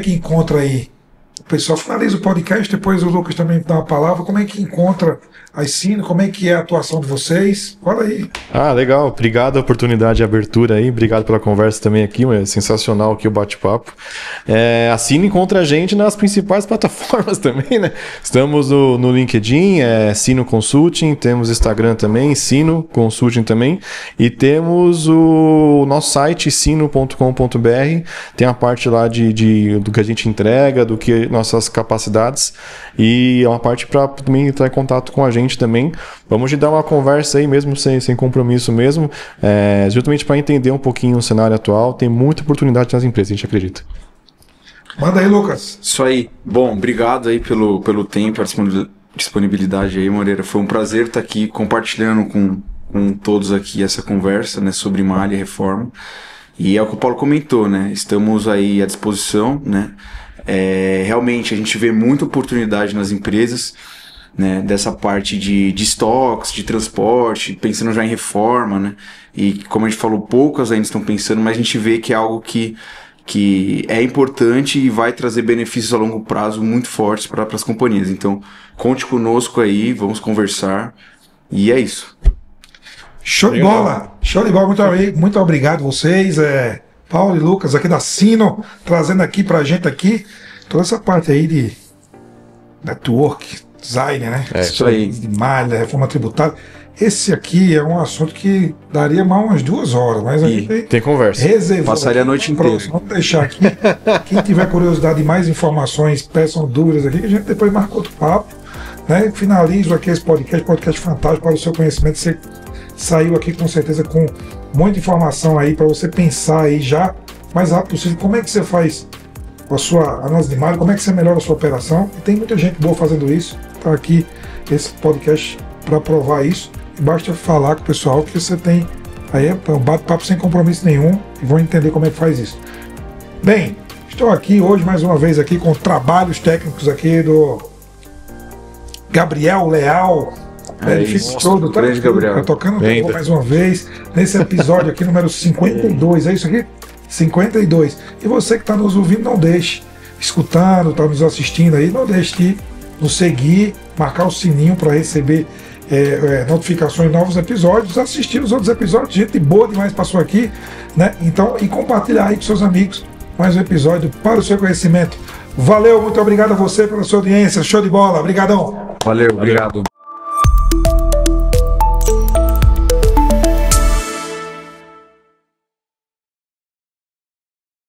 encontra aí. O pessoal finaliza o podcast, depois o Lucas também dá uma palavra. Como é que encontra a Sino? Como é que é a atuação de vocês? Fala aí. Legal. Obrigado a oportunidade e abertura aí. Obrigado pela conversa também aqui. É sensacional aqui o bate-papo. A Sino encontra a gente nas principais plataformas também, né? Estamos no LinkedIn, Sino Consulting. Temos Instagram também, Sino Consulting também. E temos o nosso site, sino.com.br. Tem a parte lá do que a gente entrega, do que nossas capacidades. E é uma parte para também entrar em contato com a gente também. Vamos te dar uma conversa aí mesmo sem compromisso mesmo, justamente para entender um pouquinho o cenário atual. Tem muita oportunidade nas empresas, a gente acredita. Manda aí, Lucas. Isso aí. Bom, obrigado aí pelo tempo, a disponibilidade aí, Moreira. Foi um prazer estar aqui compartilhando com todos aqui essa conversa, né, sobre malha e reforma. E é o que o Paulo comentou, né? Estamos aí à disposição, né? Realmente a gente vê muita oportunidade nas empresas, né, dessa parte de estoques, de transporte, pensando já em reforma, né, e como a gente falou, poucas ainda estão pensando, mas a gente vê que é algo que é importante e vai trazer benefícios a longo prazo muito fortes para as companhias. Então, conte conosco aí, vamos conversar, e é isso. Show de bola! Show de bola, muito obrigado vocês, Paulo e Lucas aqui da Sino, trazendo aqui pra gente aqui toda essa parte aí de network, design, né? Isso aí. De malha, reforma tributária. Esse aqui é um assunto que daria mais umas 2 horas, mas aí tem conversa. Passaria a noite inteira. Vamos deixar aqui. Quem tiver curiosidade de mais informações, peçam dúvidas aqui, que a gente depois marca outro papo, né? Finalizo aqui esse podcast fantástico para o seu conhecimento. Você saiu aqui com certeza com muita informação aí para você pensar aí já mais rápido possível como é que você faz a sua análise de malha, como é que você melhora a sua operação. E tem muita gente boa fazendo isso. Tá aqui esse podcast para provar isso. E basta falar com o pessoal que você tem aí um bate-papo sem compromisso nenhum e vão entender como é que faz isso. Bem, estou aqui hoje mais uma vez aqui com trabalhos técnicos aqui do Gabriel Leal. Todo, tá? Gabriel. Tá tocando mais uma vez nesse episódio aqui, número 52. É isso aqui? 52. E você que está nos ouvindo, não deixe, escutando, está nos assistindo aí, não deixe de nos seguir, marcar o sininho para receber notificações de novos episódios, assistir os outros episódios. Gente boa demais passou aqui, né? Então, e compartilhar aí com seus amigos mais um episódio para o seu conhecimento. Valeu, muito obrigado a você pela sua audiência. Show de bola. Obrigadão. Valeu, obrigado.